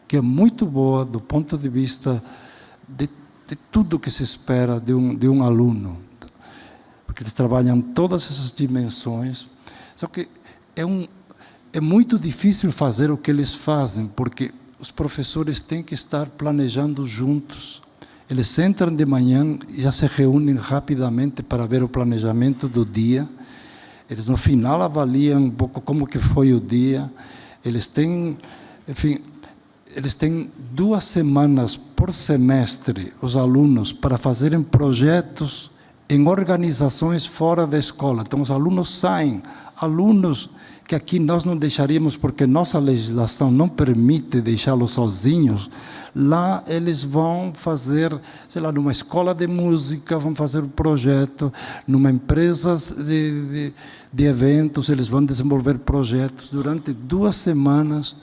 que é muito boa do ponto de vista de tudo que se espera de um aluno. Porque eles trabalham todas essas dimensões. Só que é muito difícil fazer o que eles fazem, porque os professores têm que estar planejando juntos. Eles entram de manhã e já se reúnem rapidamente para ver o planejamento do dia. Eles, no final, avaliam um pouco como que foi o dia. Eles têm, enfim, eles têm 2 semanas por semestre, os alunos, para fazerem projetos em organizações fora da escola. Então, os alunos saem, alunos que aqui nós não deixaríamos, porque nossa legislação não permite deixá-los sozinhos. Lá eles vão fazer, sei lá, numa escola de música, vão fazer um projeto, numa empresa de eventos, eles vão desenvolver projetos durante 2 semanas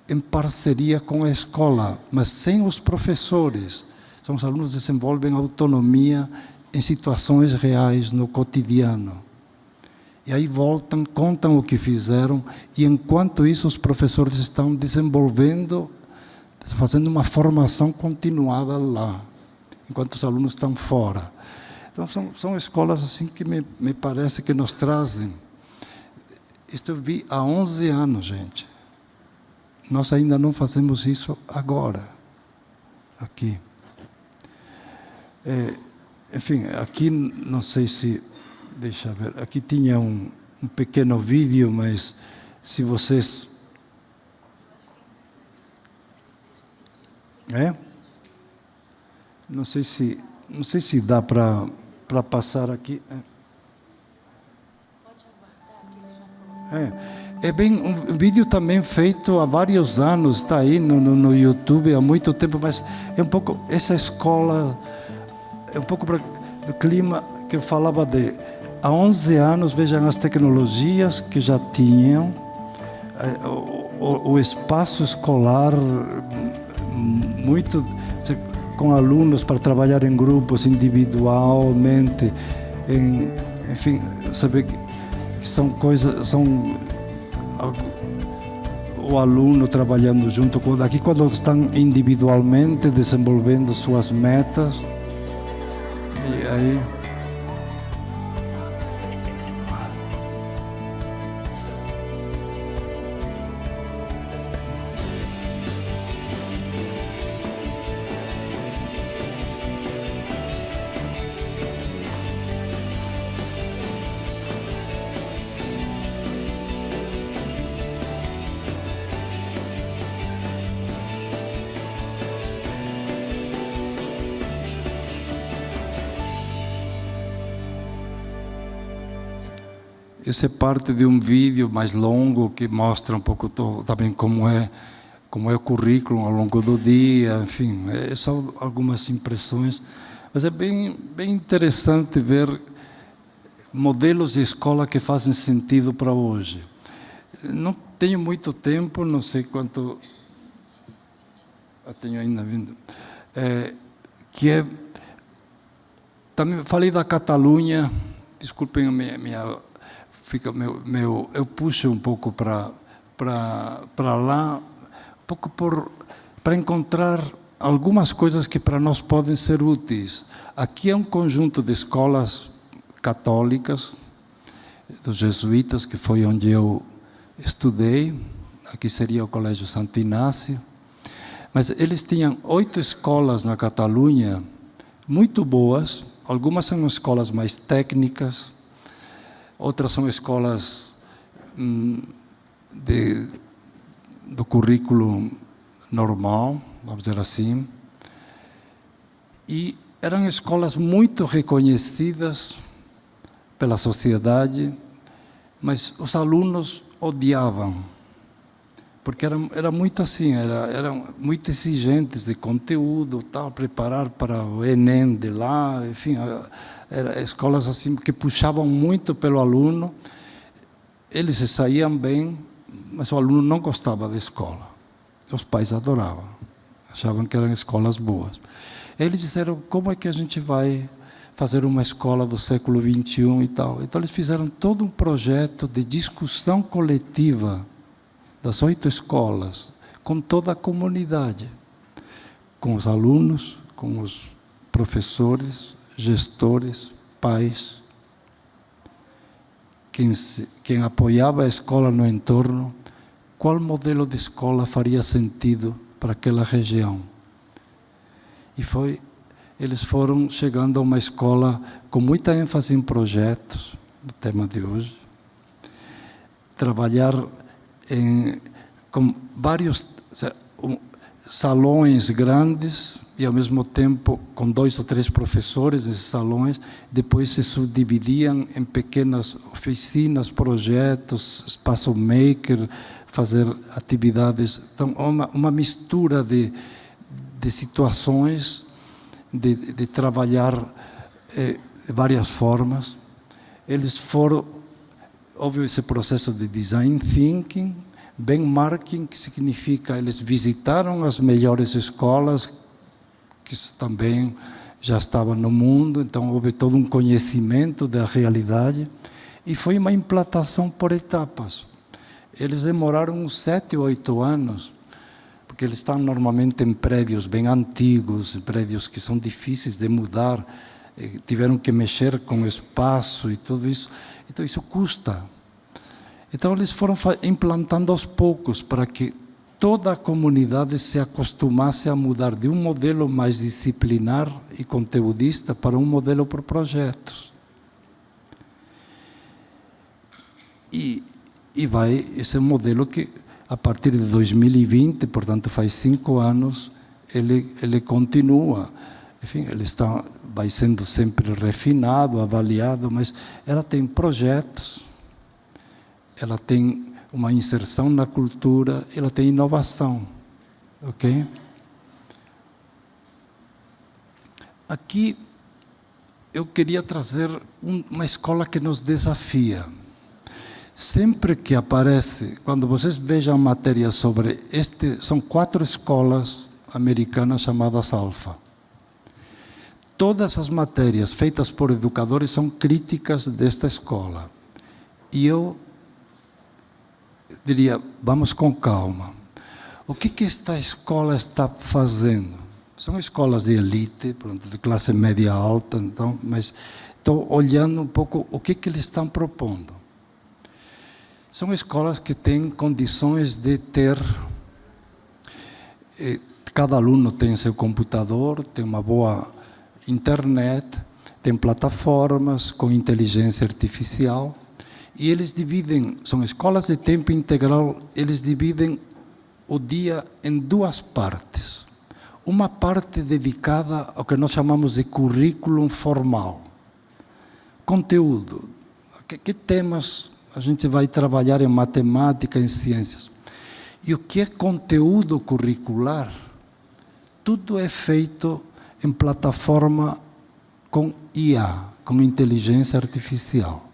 em parceria com a escola, mas sem os professores. Então, os alunos desenvolvem autonomia em situações reais, no cotidiano. E aí voltam, contam o que fizeram, e enquanto isso os professores estão desenvolvendo, fazendo uma formação continuada lá, enquanto os alunos estão fora. Então são escolas assim que me parece que nos trazem. Isto eu vi há 11 anos, gente. Nós ainda não fazemos isso agora, aqui. Enfim, aqui não sei se... Deixa eu ver, aqui tinha um pequeno vídeo, mas se vocês... Não sei se dá para passar aqui. É bem um vídeo também feito há vários anos, está aí no YouTube há muito tempo, mas é um pouco essa escola, é um pouco do clima que eu falava de... Há 11 anos, vejam as tecnologias que já tinham, o espaço escolar muito com alunos para trabalhar em grupos, individualmente, enfim, saber que são coisas, o aluno trabalhando junto com aqui quando estão individualmente desenvolvendo suas metas, e aí essa é parte de um vídeo mais longo que mostra um pouco também como é o currículo ao longo do dia, enfim, são algumas impressões, mas é bem interessante ver modelos de escola que fazem sentido para hoje. Não tenho muito tempo, não sei quanto eu tenho ainda vindo, também falei da Catalunha, desculpem a minha fica eu puxo um pouco para lá, um pouco para encontrar algumas coisas que para nós podem ser úteis. Aqui é um conjunto de escolas católicas, dos jesuítas, que foi onde eu estudei. Aqui seria o Colégio Santo Inácio. Mas eles tinham 8 escolas na Catalunha, muito boas. Algumas são escolas mais técnicas, outras são escolas do currículo normal, vamos dizer assim. E eram escolas muito reconhecidas pela sociedade, mas os alunos odiavam, porque era muito assim, eram muito exigentes de conteúdo, tal, preparar para o Enem de lá, enfim, eram escolas assim que puxavam muito pelo aluno. Eles se saíam bem, mas o aluno não gostava da escola. Os pais adoravam, achavam que eram escolas boas. Eles disseram, como é que a gente vai fazer uma escola do século XXI e tal? Então eles fizeram todo um projeto de discussão coletiva das 8 escolas, com toda a comunidade, com os alunos, com os professores, gestores, pais, quem apoiava a escola no entorno, qual modelo de escola faria sentido para aquela região. E eles foram chegando a uma escola com muita ênfase em projetos, o tema de hoje, trabalhar com vários... salões grandes e, ao mesmo tempo, com 2 ou 3 professores nesses salões. Depois se subdividiam em pequenas oficinas, projetos, espaço maker, fazer atividades. Então, uma mistura de situações, de trabalhar de várias formas. Eles foram, houve esse processo de design thinking, benchmarking, que significa eles visitaram as melhores escolas que também já estavam no mundo, então houve todo um conhecimento da realidade e foi uma implantação por etapas. Eles demoraram uns 7 ou 8 anos, porque eles estão normalmente em prédios bem antigos, prédios que são difíceis de mudar, tiveram que mexer com o espaço e tudo isso, então isso custa. Então eles foram implantando aos poucos para que toda a comunidade se acostumasse a mudar de um modelo mais disciplinar e conteudista para um modelo por projetos. E vai esse modelo que, a partir de 2020, portanto faz 5 anos, ele continua. Enfim, ele vai sendo sempre refinado, avaliado, mas ela tem projetos, ela tem uma inserção na cultura, ela tem inovação, ok? Aqui eu queria trazer uma escola que nos desafia. Sempre que aparece, quando vocês vejam matéria sobre são 4 escolas americanas chamadas Alfa. Todas as matérias feitas por educadores são críticas desta escola. E eu diria, vamos com calma. O que esta escola está fazendo? São escolas de elite, de classe média alta, então, mas estou olhando um pouco o que eles estão propondo. São escolas que têm condições de ter, cada aluno tem seu computador, tem uma boa internet, tem plataformas com inteligência artificial, e eles dividem, são escolas de tempo integral, eles dividem o dia em 2 partes. Uma parte dedicada ao que nós chamamos de currículo formal. Conteúdo. Que temas a gente vai trabalhar em matemática, em ciências? E o que é conteúdo curricular? Tudo é feito em plataforma com IA, com inteligência artificial,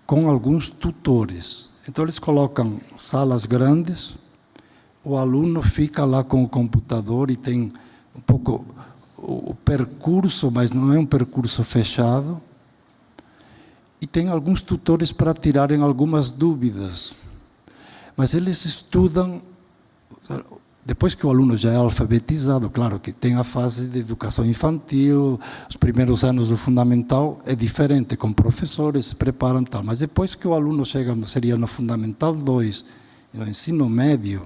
com alguns tutores. Então eles colocam salas grandes, o aluno fica lá com o computador e tem um pouco o percurso, mas não é um percurso fechado, e tem alguns tutores para tirarem algumas dúvidas. Mas eles estudam, depois que o aluno já é alfabetizado, claro que tem a fase de educação infantil, os primeiros anos do fundamental é diferente, com professores, se preparam tal, mas depois que o aluno chega, seria no Fundamental 2, no ensino médio,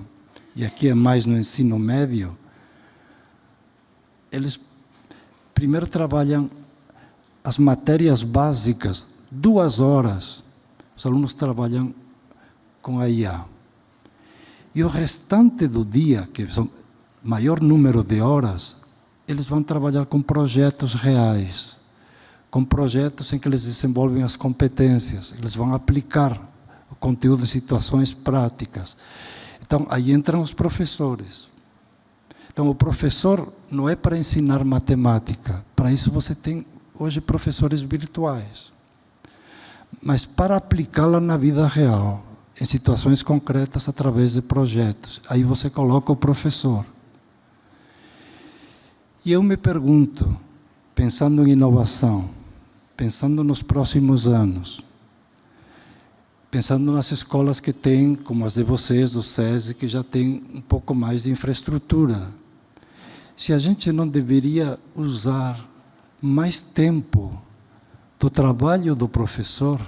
e aqui é mais no ensino médio, eles primeiro trabalham as matérias básicas, 2 horas, os alunos trabalham com a IA. E o restante do dia, que são maior número de horas, eles vão trabalhar com projetos reais, com projetos em que eles desenvolvem as competências, eles vão aplicar o conteúdo em situações práticas. Então, aí entram os professores. Então, o professor não é para ensinar matemática, para isso você tem hoje professores virtuais. Mas para aplicá-la na vida real, em situações concretas, através de projetos. Aí você coloca o professor. E eu me pergunto, pensando em inovação, pensando nos próximos anos, pensando nas escolas que têm, como as de vocês, do SESI, que já tem um pouco mais de infraestrutura, se a gente não deveria usar mais tempo do trabalho do professor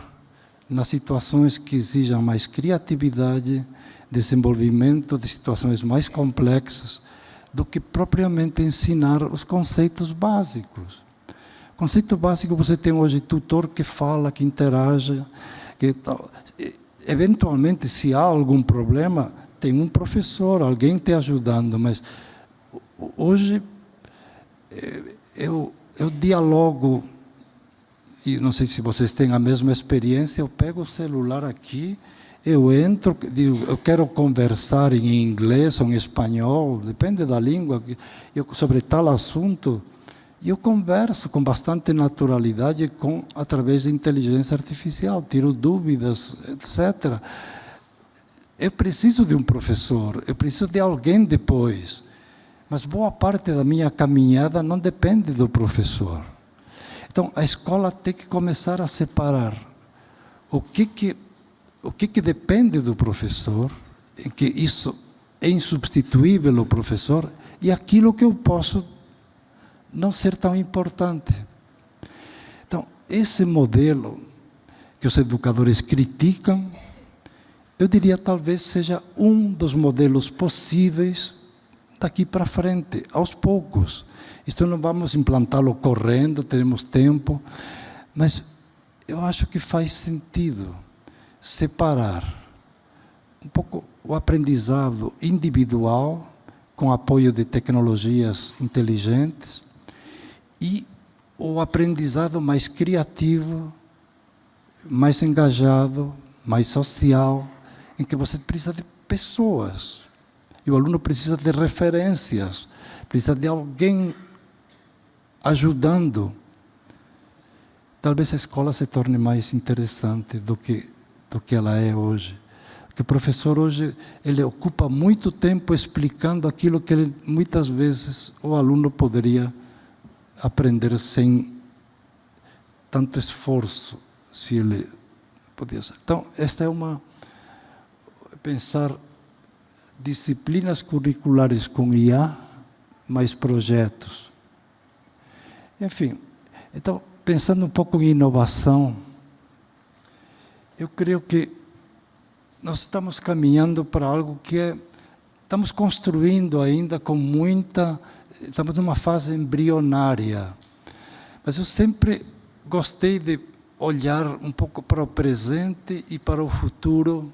nas situações que exijam mais criatividade, desenvolvimento de situações mais complexas, do que propriamente ensinar os conceitos básicos. Conceito básico, você tem hoje tutor que fala, que interage, que tal. Eventualmente, se há algum problema, tem um professor, alguém te ajudando, mas hoje eu dialogo, e não sei se vocês têm a mesma experiência, eu pego o celular aqui, eu entro, digo, eu quero conversar em inglês ou em espanhol, depende da língua, sobre tal assunto, e eu converso com bastante naturalidade através de inteligência artificial, tiro dúvidas, etc. Eu preciso de um professor, eu preciso de alguém depois, mas boa parte da minha caminhada não depende do professor. Então, a escola tem que começar a separar o que depende do professor, em que isso é insubstituível o professor, e aquilo que eu posso não ser tão importante. Então, esse modelo que os educadores criticam, eu diria talvez seja um dos modelos possíveis daqui para frente, aos poucos. Isto não vamos implantá-lo correndo, teremos tempo, mas eu acho que faz sentido separar um pouco o aprendizado individual, com apoio de tecnologias inteligentes, e o aprendizado mais criativo, mais engajado, mais social, em que você precisa de pessoas, e o aluno precisa de referências, precisa de alguém ajudando. Talvez a escola se torne mais interessante do que ela é hoje. Porque o professor hoje, ele ocupa muito tempo explicando aquilo que muitas vezes o aluno poderia aprender sem tanto esforço, se ele pudesse. Então, esta é pensar disciplinas curriculares com IA, mais projetos. Enfim, então, pensando um pouco em inovação, eu creio que nós estamos caminhando para algo que estamos construindo ainda com estamos numa fase embrionária. Mas eu sempre gostei de olhar um pouco para o presente e para o futuro,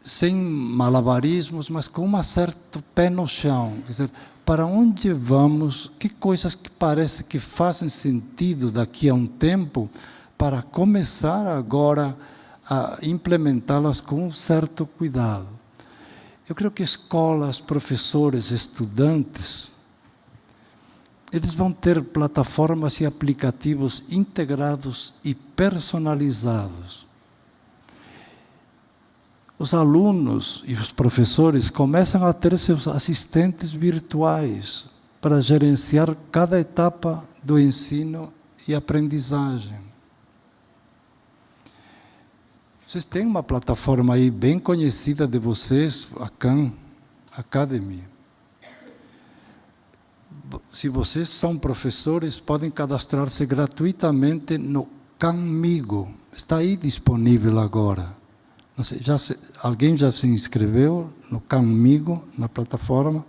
sem malabarismos, mas com um certo pé no chão. Quer dizer, para onde vamos, que coisas que parecem que fazem sentido daqui a um tempo, para começar agora a implementá-las com um certo cuidado. Eu creio que escolas, professores, estudantes, eles vão ter plataformas e aplicativos integrados e personalizados. Os alunos e os professores começam a ter seus assistentes virtuais para gerenciar cada etapa do ensino e aprendizagem. Vocês têm uma plataforma aí bem conhecida de vocês, a Khan Academy. Se vocês são professores, podem cadastrar-se gratuitamente no Khanmigo. Está aí disponível agora. Não sei, alguém já se inscreveu no Khanmigo, na plataforma?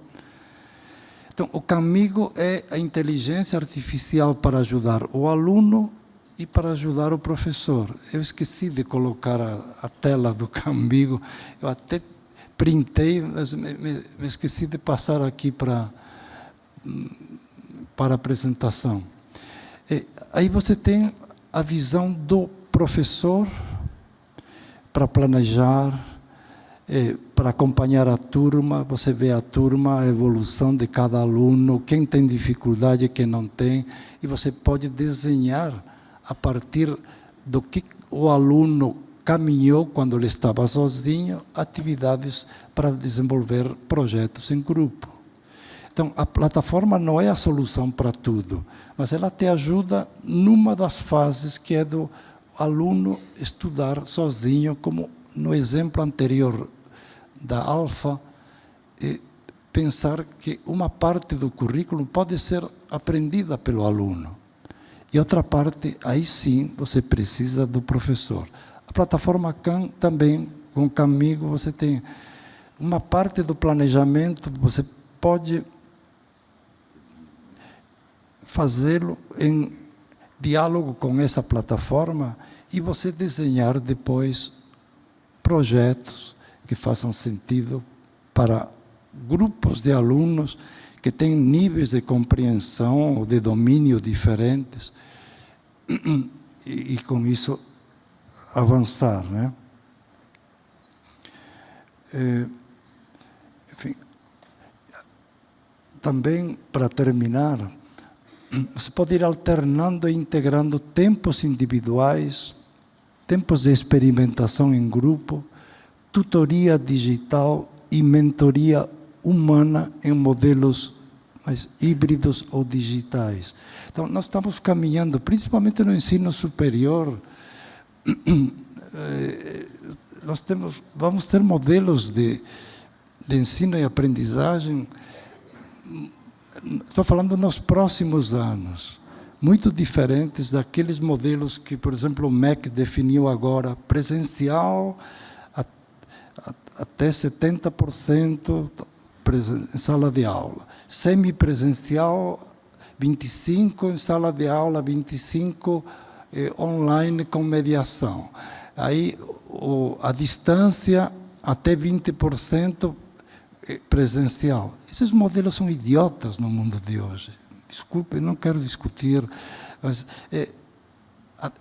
Então, o Khanmigo é a inteligência artificial para ajudar o aluno e para ajudar o professor. Eu esqueci de colocar a tela do Khanmigo, eu até printei, mas me esqueci de passar aqui para a apresentação. Aí você tem a visão do professor para planejar, para acompanhar a turma, você vê a turma, a evolução de cada aluno, quem tem dificuldade, quem não tem, e você pode desenhar a partir do que o aluno caminhou quando ele estava sozinho, atividades para desenvolver projetos em grupo. Então, a plataforma não é a solução para tudo, mas ela te ajuda numa das fases que é do aluno estudar sozinho, como no exemplo anterior da Alfa, pensar que uma parte do currículo pode ser aprendida pelo aluno. E outra parte, aí sim, você precisa do professor. A plataforma Khan também, com o Khanmigo, você tem uma parte do planejamento, você pode fazê-lo em diálogo com essa plataforma e você desenhar depois projetos que façam sentido para grupos de alunos que têm níveis de compreensão ou de domínio diferentes, e com isso avançar, né? Enfim, também, para terminar, você pode ir alternando e integrando tempos individuais, tempos de experimentação em grupo, tutoria digital e mentoria humana em modelos mais híbridos ou digitais. Então, nós estamos caminhando, principalmente no ensino superior, vamos ter modelos de ensino e aprendizagem, estou falando nos próximos anos, muito diferentes daqueles modelos que, por exemplo, o MEC definiu agora, presencial até 70% em sala de aula, semipresencial 25% em sala de aula, 25% online com mediação. Aí a distância até 20% presencial. Esses modelos são idiotas no mundo de hoje. Desculpe, não quero discutir, mas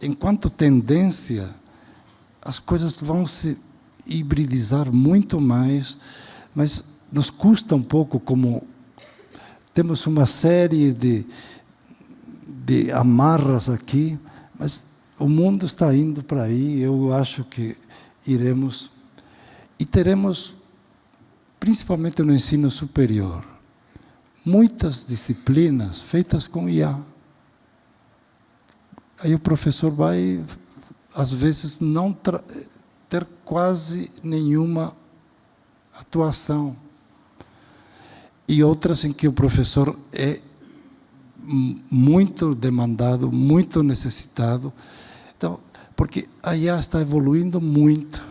enquanto tendência, as coisas vão se hibridizar muito mais, mas nos custa um pouco, como temos uma série de amarras aqui, mas o mundo está indo para aí. Eu acho que iremos e teremos, principalmente no ensino superior, muitas disciplinas feitas com IA. Aí o professor vai, às vezes, não ter quase nenhuma atuação. E outras em que o professor é muito demandado, muito necessitado. Então, porque a IA está evoluindo muito.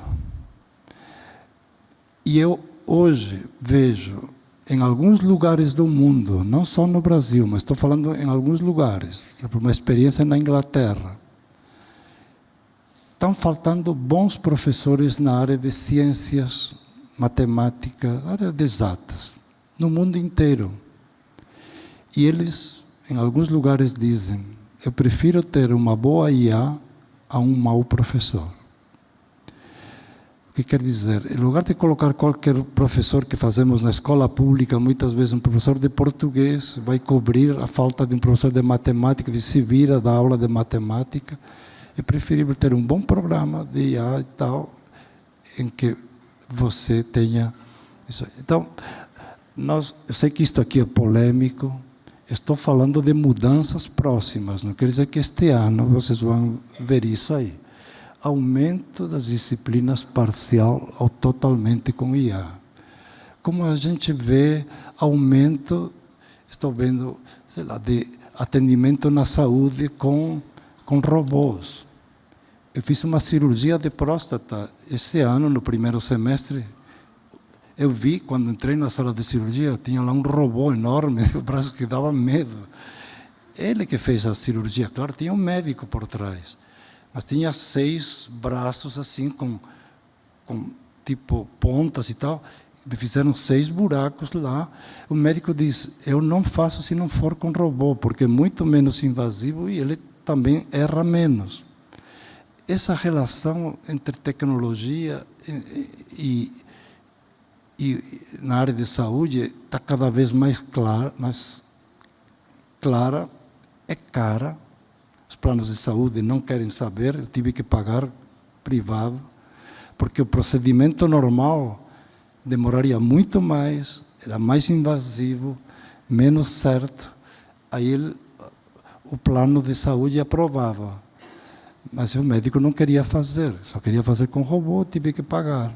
E eu hoje vejo em alguns lugares do mundo, não só no Brasil, mas estou falando em alguns lugares, por uma experiência na Inglaterra, estão faltando bons professores na área de ciências, matemática, área de exatas, no mundo inteiro. E eles, em alguns lugares, dizem: eu prefiro ter uma boa IA a um mau professor. O que quer dizer? Em lugar de colocar qualquer professor que fazemos na escola pública, muitas vezes um professor de português vai cobrir a falta de um professor de matemática, de se vira da aula de matemática, é preferível ter um bom programa de IA e tal, em que você tenha isso. Então, eu sei que isto aqui é polêmico, estou falando de mudanças próximas, não quer dizer que este ano vocês vão ver isso aí. Aumento das disciplinas parcial ou totalmente com IA. Como a gente vê aumento, estou vendo, sei lá, de atendimento na saúde com robôs. Eu fiz uma cirurgia de próstata esse ano, no primeiro semestre. Eu vi, quando entrei na sala de cirurgia, tinha lá um robô enorme, o braço que dava medo. Ele que fez a cirurgia, claro, tinha um médico por trás. Mas tinha 6 braços assim, com tipo pontas e tal. Me fizeram 6 buracos lá. O médico diz: eu não faço se não for com robô, porque é muito menos invasivo e ele também erra menos. Essa relação entre tecnologia e na área de saúde está cada vez mais clara, é cara. Os planos de saúde não querem saber, eu tive que pagar privado, porque o procedimento normal demoraria muito mais, era mais invasivo, menos certo. Aí o plano de saúde aprovava. Mas o médico não queria fazer, só queria fazer com robô, tive que pagar.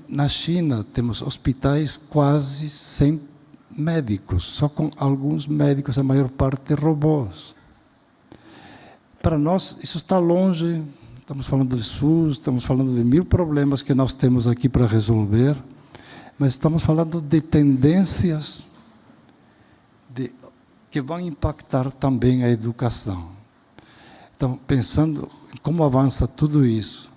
Na China, temos hospitais quase sem médicos, só com alguns médicos, a maior parte robôs. Para nós, isso está longe, estamos falando de SUS, estamos falando de 1000 problemas que nós temos aqui para resolver, mas estamos falando de tendências que vão impactar também a educação. Então, pensando em como avança tudo isso,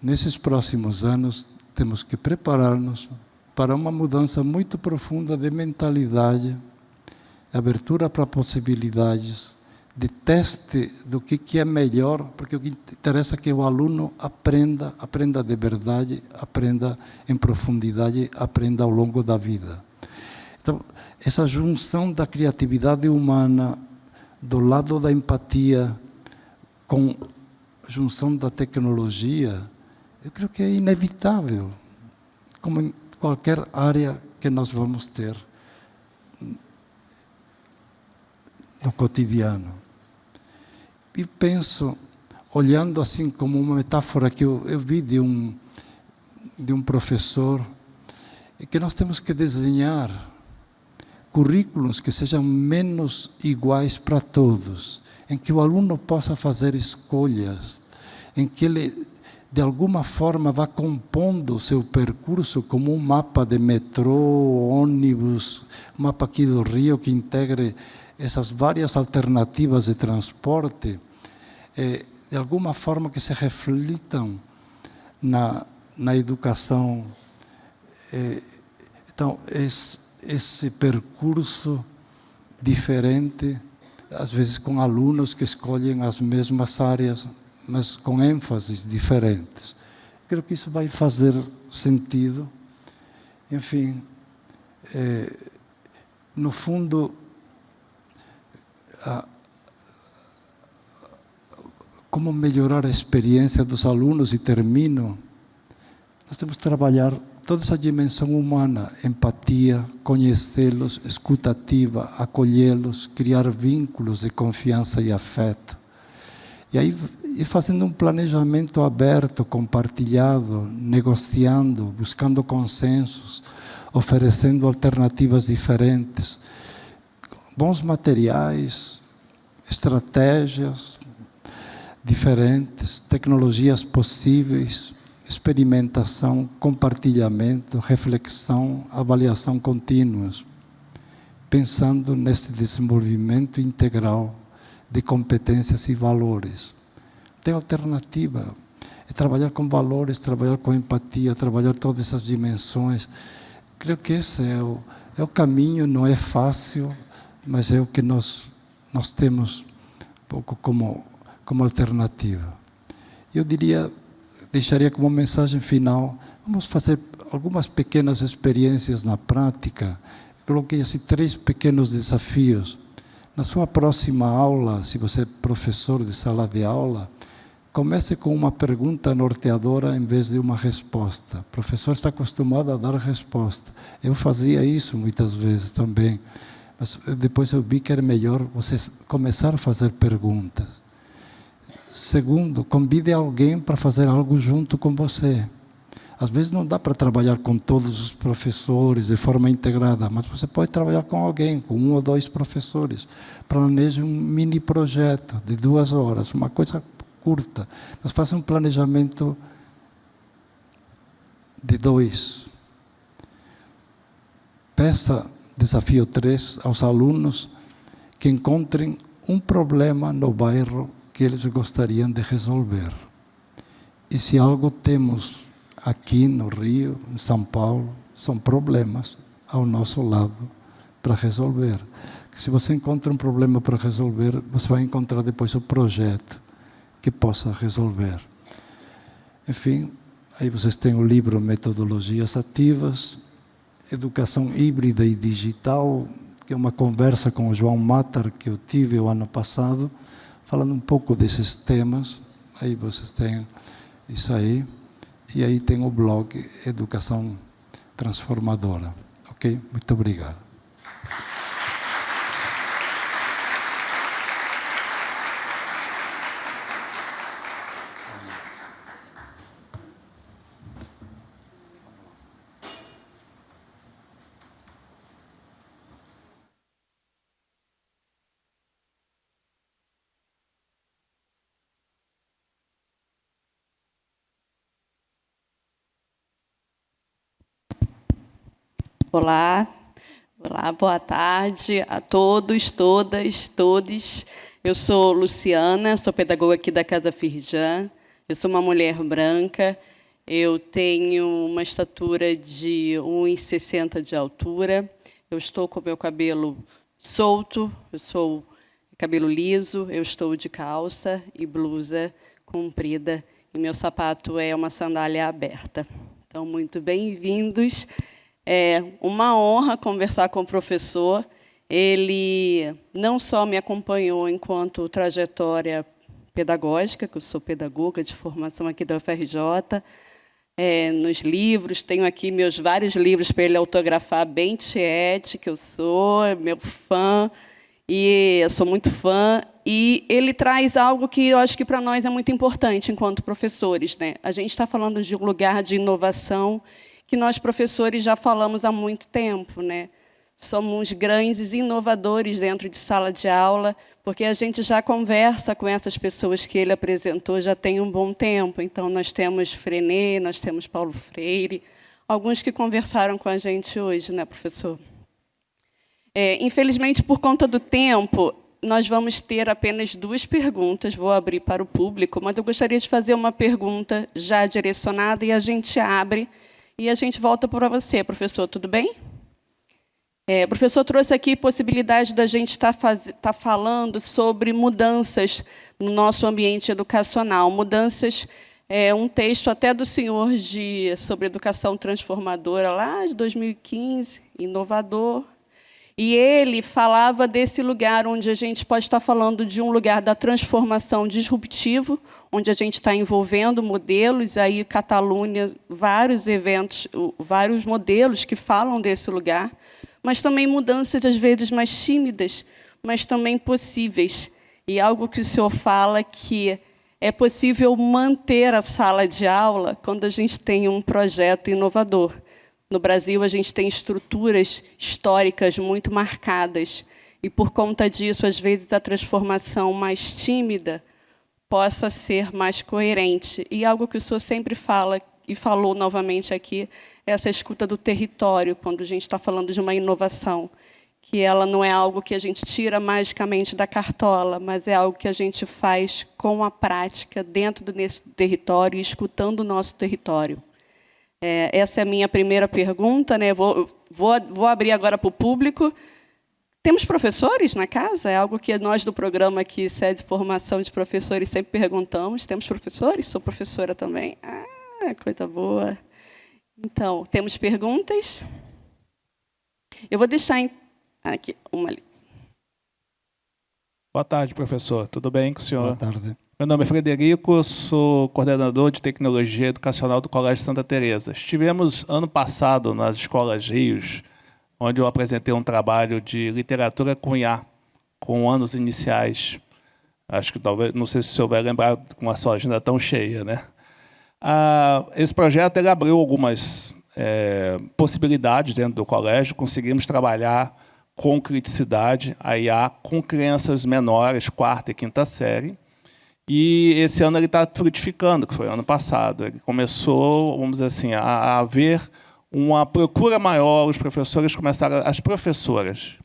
nesses próximos anos, temos que preparar-nos para uma mudança muito profunda de mentalidade, abertura para possibilidades, de teste do que é melhor, porque o que interessa é que o aluno aprenda de verdade, aprenda em profundidade, aprenda ao longo da vida. Então, essa junção da criatividade humana, do lado da empatia, com a junção da tecnologia, eu creio que é inevitável, como em qualquer área que nós vamos ter no cotidiano. E penso, olhando assim como uma metáfora que eu vi de um professor, é que nós temos que desenhar currículos que sejam menos iguais para todos, em que o aluno possa fazer escolhas, em que ele, de alguma forma, vá compondo o seu percurso como um mapa de metrô, ônibus, um mapa aqui do Rio que integre essas várias alternativas de transporte, de alguma forma que se reflitam na educação. Então, esse percurso diferente, às vezes com alunos que escolhem as mesmas áreas, mas com ênfases diferentes. Creio que isso vai fazer sentido. Enfim, no fundo, como melhorar a experiência dos alunos, e termino, nós temos que trabalhar toda essa dimensão humana, empatia, conhecê-los, escutativa, acolhê-los, criar vínculos de confiança e afeto. E aí, ir fazendo um planejamento aberto, compartilhado, negociando, buscando consensos, oferecendo alternativas diferentes, bons materiais, estratégias diferentes, tecnologias possíveis, experimentação, compartilhamento, reflexão, avaliação contínuas, pensando nesse desenvolvimento integral de competências e valores. Tem alternativa, é trabalhar com valores, trabalhar com empatia, trabalhar todas essas dimensões. Creio que esse é o caminho, não é fácil, mas é o que nós temos um pouco como alternativa. Eu deixaria como mensagem final, vamos fazer algumas pequenas experiências na prática. Coloquei assim 3 pequenos desafios. Na sua próxima aula, se você é professor de sala de aula, comece com uma pergunta norteadora em vez de uma resposta. O professor está acostumado a dar resposta. Eu fazia isso muitas vezes também, mas depois eu vi que era melhor você começar a fazer perguntas. Segundo, convide alguém para fazer algo junto com você. Às vezes não dá para trabalhar com todos os professores de forma integrada, mas você pode trabalhar com alguém, com 1 ou 2 professores. Planeje um mini projeto de 2 horas, uma coisa curta, mas faça um planejamento de 2. Peça, desafio 3, aos alunos que encontrem um problema no bairro que eles gostariam de resolver. E se algo temos aqui no Rio, em São Paulo, são problemas ao nosso lado para resolver. Se você encontra um problema para resolver, você vai encontrar depois o projeto que possa resolver. Enfim, aí vocês têm o livro Metodologias Ativas, Educação Híbrida e Digital, que é uma conversa com o João Matar que eu tive o ano passado, falando um pouco desses temas. Aí vocês têm isso aí. E aí tem o blog Educação Transformadora. Ok? Muito obrigado. Olá, boa tarde a todos, todas, todes. Eu sou Luciana, sou pedagoga aqui da Casa Firjan. Eu sou uma mulher branca, eu tenho uma estatura de 1,60 de altura, eu estou com o meu cabelo solto, eu sou cabelo liso, eu estou de calça e blusa comprida, e meu sapato é uma sandália aberta. Então, muito bem-vindos. É uma honra conversar com o professor. Ele não só me acompanhou enquanto trajetória pedagógica, que eu sou pedagoga de formação aqui da UFRJ, nos livros, tenho aqui meus vários livros para ele autografar, bem tiete, que eu sou, meu fã, e eu sou muito fã, e ele traz algo que eu acho que para nós é muito importante enquanto professores, né? A gente está falando de um lugar de inovação que nós, professores, já falamos há muito tempo, né? Somos grandes inovadores dentro de sala de aula, porque a gente já conversa com essas pessoas que ele apresentou já tem um bom tempo. Então, nós temos Frenet, nós temos Paulo Freire, alguns que conversaram com a gente hoje, né, professor? Infelizmente, por conta do tempo, nós vamos ter apenas 2 perguntas, vou abrir para o público, mas eu gostaria de fazer uma pergunta já direcionada e a gente abre e a gente volta para você, professor, tudo bem? O professor trouxe aqui a possibilidade da gente estar falando sobre mudanças no nosso ambiente educacional. Mudanças, um texto até do senhor sobre educação transformadora, lá de 2015, inovador. E ele falava desse lugar onde a gente pode estar falando de um lugar da transformação disruptivo, onde a gente está envolvendo modelos, aí Catalunha, vários eventos, vários modelos que falam desse lugar, mas também mudanças, às vezes, mais tímidas, mas também possíveis. E algo que o senhor fala que é possível manter a sala de aula quando a gente tem um projeto inovador. No Brasil, a gente tem estruturas históricas muito marcadas, e, por conta disso, às vezes, a transformação mais tímida possa ser mais coerente. E algo que o senhor sempre fala, e falou novamente aqui, é essa escuta do território, quando a gente está falando de uma inovação, que ela não é algo que a gente tira magicamente da cartola, mas é algo que a gente faz com a prática dentro desse território e escutando o nosso território. Essa é a minha primeira pergunta, né? Vou abrir agora para o público. Temos professores na casa? É algo que nós do programa aqui, Sede de Formação de Professores, sempre perguntamos. Temos professores? Sou professora também. Ah, coisa boa. Então, temos perguntas? Eu vou deixar aqui uma ali. Boa tarde, professor. Tudo bem com o senhor? Boa tarde. Meu nome é Frederico, sou coordenador de Tecnologia Educacional do Colégio Santa Teresa. Estivemos, ano passado, nas Escolas Rios, onde eu apresentei um trabalho de literatura com IA, com anos iniciais. Acho que talvez, não sei se o senhor vai lembrar com a sua agenda tão cheia, né? Esse projeto ele abriu algumas possibilidades dentro do colégio. Conseguimos trabalhar com criticidade a IA com crianças menores, 4ª e 5ª série. E esse ano ele está frutificando, que foi ano passado. Ele começou, vamos dizer assim, a haver uma procura maior. Os professores começaram, as professoras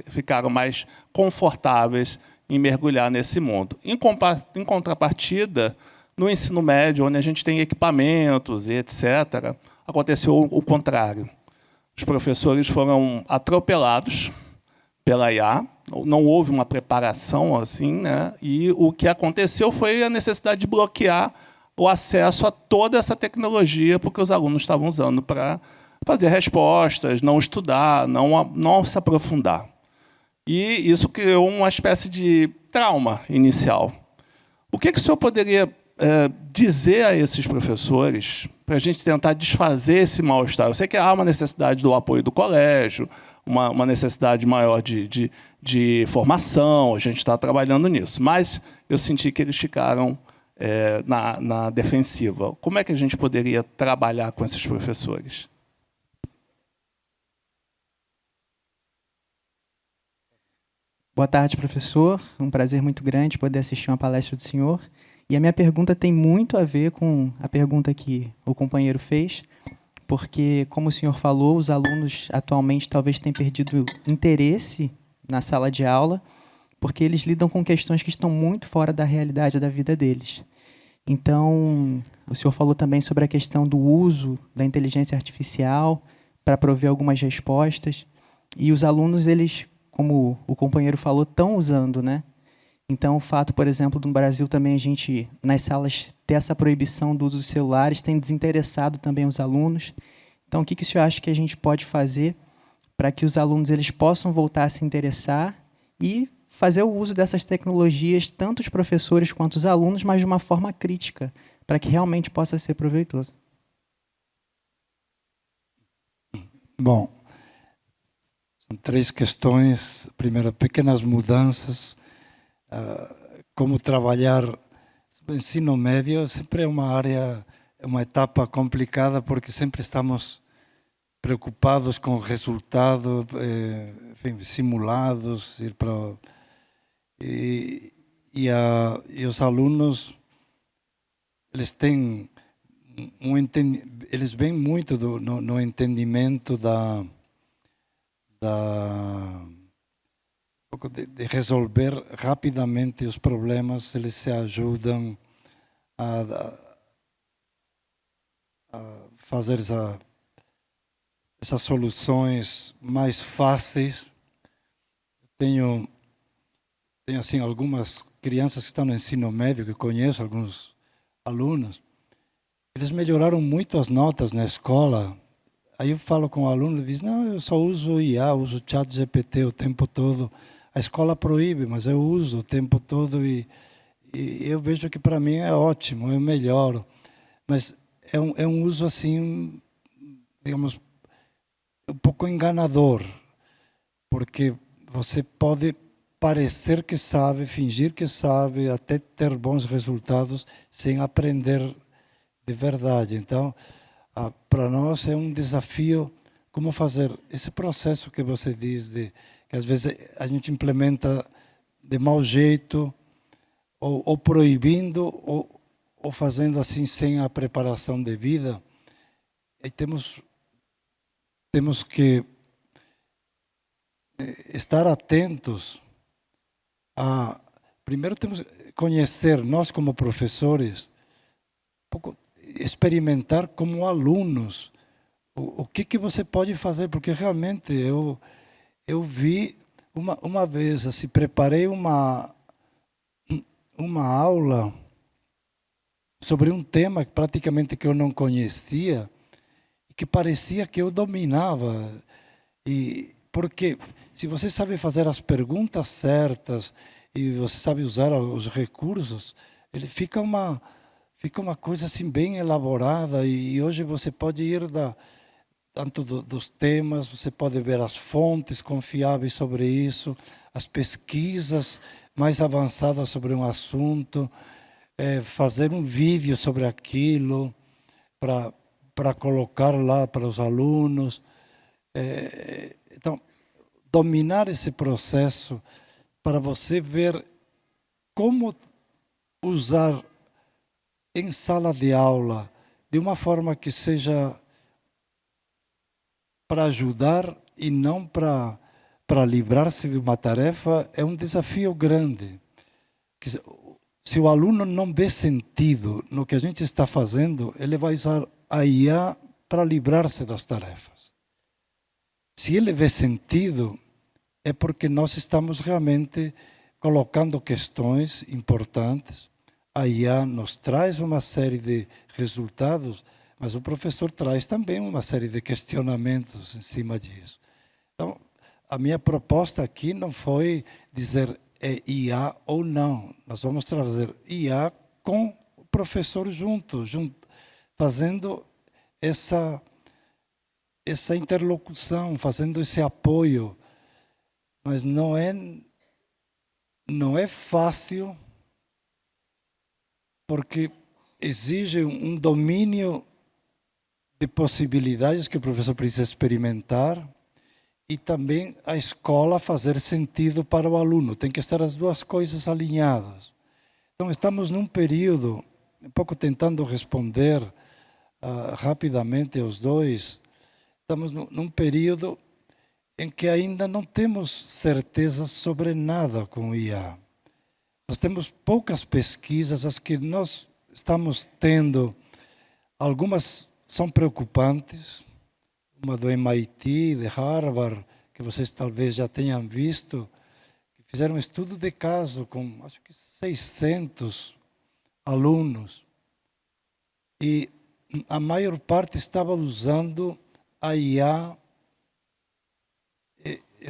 ficaram mais confortáveis em mergulhar nesse mundo. Em contrapartida, no ensino médio, onde a gente tem equipamentos e etc., aconteceu o contrário. Os professores foram atropelados pela IA, não houve uma preparação assim, né? E o que aconteceu foi a necessidade de bloquear o acesso a toda essa tecnologia, porque os alunos estavam usando para fazer respostas, não estudar, não se aprofundar. E isso criou uma espécie de trauma inicial. O que o senhor poderia dizer a esses professores para a gente tentar desfazer esse mal-estar? Eu sei que há uma necessidade do apoio do colégio, uma necessidade maior de formação, a gente está trabalhando nisso. Mas eu senti que eles ficaram na defensiva. Como é que a gente poderia trabalhar com esses professores? Boa tarde, professor. Um prazer muito grande poder assistir uma palestra do senhor. E a minha pergunta tem muito a ver com a pergunta que o companheiro fez, porque, como o senhor falou, os alunos atualmente talvez tenham perdido interesse na sala de aula, porque eles lidam com questões que estão muito fora da realidade da vida deles. Então, o senhor falou também sobre a questão do uso da inteligência artificial para prover algumas respostas. E os alunos, eles, como o companheiro falou, estão usando, né? Então, o fato, por exemplo, no Brasil também a gente, nas salas, ter essa proibição do uso dos celulares tem desinteressado também os alunos. Então, o que o senhor acha que a gente pode fazer para que os alunos eles possam voltar a se interessar e fazer o uso dessas tecnologias, tanto os professores quanto os alunos, mas de uma forma crítica, para que realmente possa ser proveitoso? Bom, são 3 questões. Primeiro, pequenas mudanças. Como trabalhar o ensino médio sempre é uma área, é uma etapa complicada, porque sempre estamos preocupados com o resultado, enfim, simulados, ir para e os alunos, eles têm eles vêm muito no entendimento de resolver rapidamente os problemas. Eles se ajudam a fazer essas soluções mais fáceis. Tenho assim algumas crianças que estão no ensino médio, que conheço, alguns alunos. Eles melhoraram muito as notas na escola. Aí eu falo com o aluno, ele diz: não, eu só uso IA, uso ChatGPT o tempo todo. A escola proíbe, mas eu uso o tempo todo e eu vejo que para mim é ótimo, eu melhoro. Mas é um uso assim, digamos, um pouco enganador, porque você pode parecer que sabe, fingir que sabe, até ter bons resultados sem aprender de verdade. Então, para nós é um desafio como fazer esse processo que você diz, que às vezes a gente implementa de mau jeito, ou proibindo, ou fazendo assim sem a preparação devida. E temos que estar atentos primeiro temos que conhecer, nós como professores, um pouco experimentar como alunos o que você pode fazer, porque realmente eu vi uma vez, assim, preparei uma aula sobre um tema praticamente que eu não conhecia, que parecia que eu dominava. Porque se você sabe fazer as perguntas certas e você sabe usar os recursos, ele fica uma coisa assim bem elaborada. E hoje você pode ir tanto dos temas, você pode ver as fontes confiáveis sobre isso, as pesquisas mais avançadas sobre um assunto, fazer um vídeo sobre aquilo para colocar lá para os alunos. Então, dominar esse processo para você ver como usar em sala de aula de uma forma que seja para ajudar e não para livrar-se de uma tarefa, é um desafio grande. Se o aluno não vê sentido no que a gente está fazendo, ele vai usar a IA para livrar-se das tarefas. Se ele vê sentido, é porque nós estamos realmente colocando questões importantes. A IA nos traz uma série de resultados, mas o professor traz também uma série de questionamentos em cima disso. Então, a minha proposta aqui não foi dizer é IA ou não. Nós vamos trazer IA com o professor junto fazendo essa interlocução, fazendo esse apoio. Mas não é fácil, porque exige um domínio de possibilidades que o professor precisa experimentar e também a escola fazer sentido para o aluno. Tem que estar as duas coisas alinhadas. Então, estamos num período, um pouco tentando responder rapidamente aos dois, estamos num período em que ainda não temos certeza sobre nada com o IA. Nós temos poucas pesquisas, as que nós estamos tendo, algumas são preocupantes, uma do MIT, de Harvard, que vocês talvez já tenham visto, que fizeram um estudo de caso com, acho que 600 alunos. E a maior parte estava usando a IA,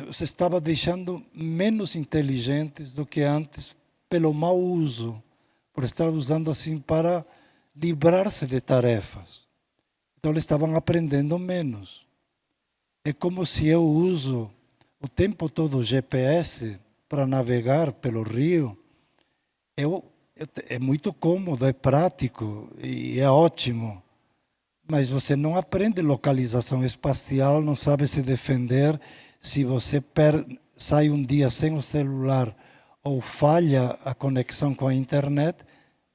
você estava deixando menos inteligentes do que antes pelo mau uso, por estar usando assim para livrar-se de tarefas. Então, eles estavam aprendendo menos. É como se eu uso o tempo todo o GPS para navegar pelo rio. É muito cômodo, é prático e é ótimo. Mas você não aprende localização espacial, não sabe se defender. Se você sai um dia sem o celular ou falha a conexão com a internet,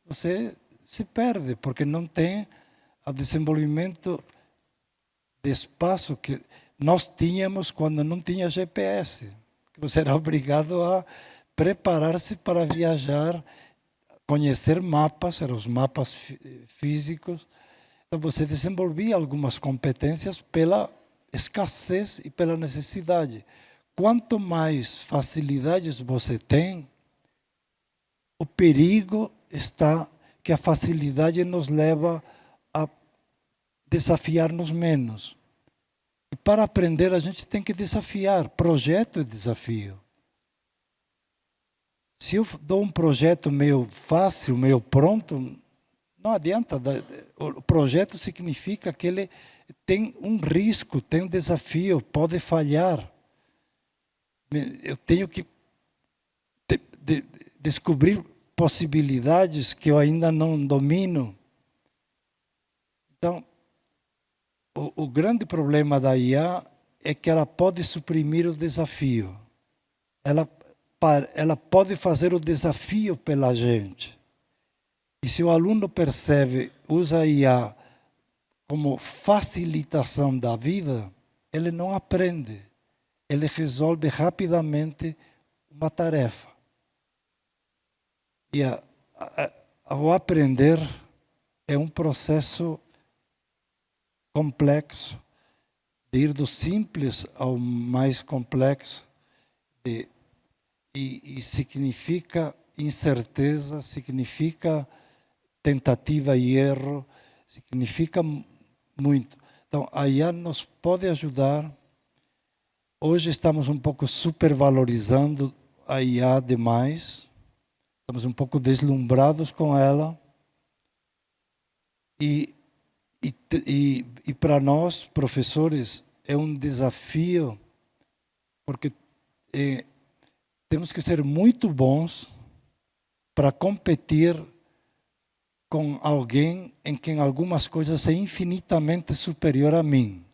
você se perde, porque não tem o desenvolvimento de espaço que nós tínhamos quando não tinha GPS. Você era obrigado a preparar-se para viajar, conhecer mapas, eram os mapas físicos. Então você desenvolvia algumas competências pela escassez e pela necessidade. Quanto mais facilidades você tem, o perigo está que a facilidade nos leva a desafiar-nos menos. E para aprender a gente tem que desafiar. Projeto é desafio. Se eu dou um projeto meio fácil, meio pronto, não adianta. O projeto significa que ele tem um risco, tem um desafio, pode falhar. Eu tenho que descobrir possibilidades que eu ainda não domino. Então, o grande problema da IA é que ela pode suprimir o desafio. Ela pode fazer o desafio pela gente. E se o aluno percebe, usa a IA como facilitação da vida, ele não aprende. Ele resolve rapidamente uma tarefa. E ao aprender é um processo complexo, de ir do simples ao mais complexo, e significa incerteza, significa tentativa e erro, significa muito. Então, a IA nos pode ajudar. Hoje estamos um pouco supervalorizando a IA demais, estamos um pouco deslumbrados com ela. E para nós, professores, é um desafio, porque temos que ser muito bons para competir com alguém em quem algumas coisas é infinitamente superior a mim.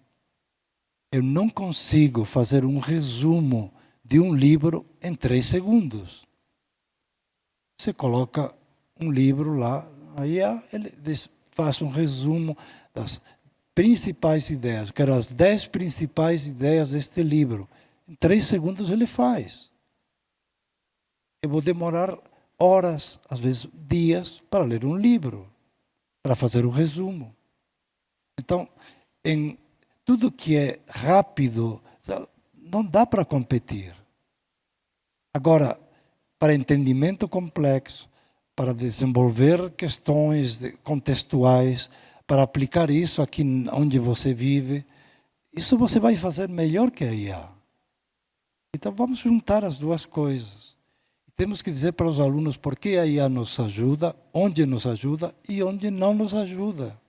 Eu não consigo fazer um resumo de um livro em 3 segundos. Você coloca um livro lá, aí ele faz um resumo das principais ideias. Eu quero as 10 principais ideias deste livro. Em 3 segundos ele faz. Eu vou demorar horas, às vezes dias, para ler um livro, para fazer um resumo. Então, em tudo que é rápido, não dá para competir. Agora, para entendimento complexo, para desenvolver questões contextuais, para aplicar isso aqui onde você vive, isso você vai fazer melhor que a IA. Então, vamos juntar as duas coisas. Temos que dizer para os alunos por que a IA nos ajuda, onde nos ajuda e onde não nos ajuda.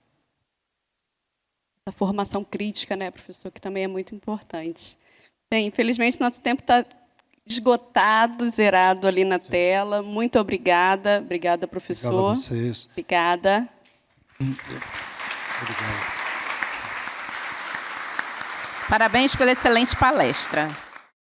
A formação crítica, né, professor, que também é muito importante. Bem, infelizmente, nosso tempo está esgotado, zerado ali na tela. Muito obrigada. Obrigada, professor. Obrigado a vocês. Obrigada. Obrigado. Parabéns pela excelente palestra.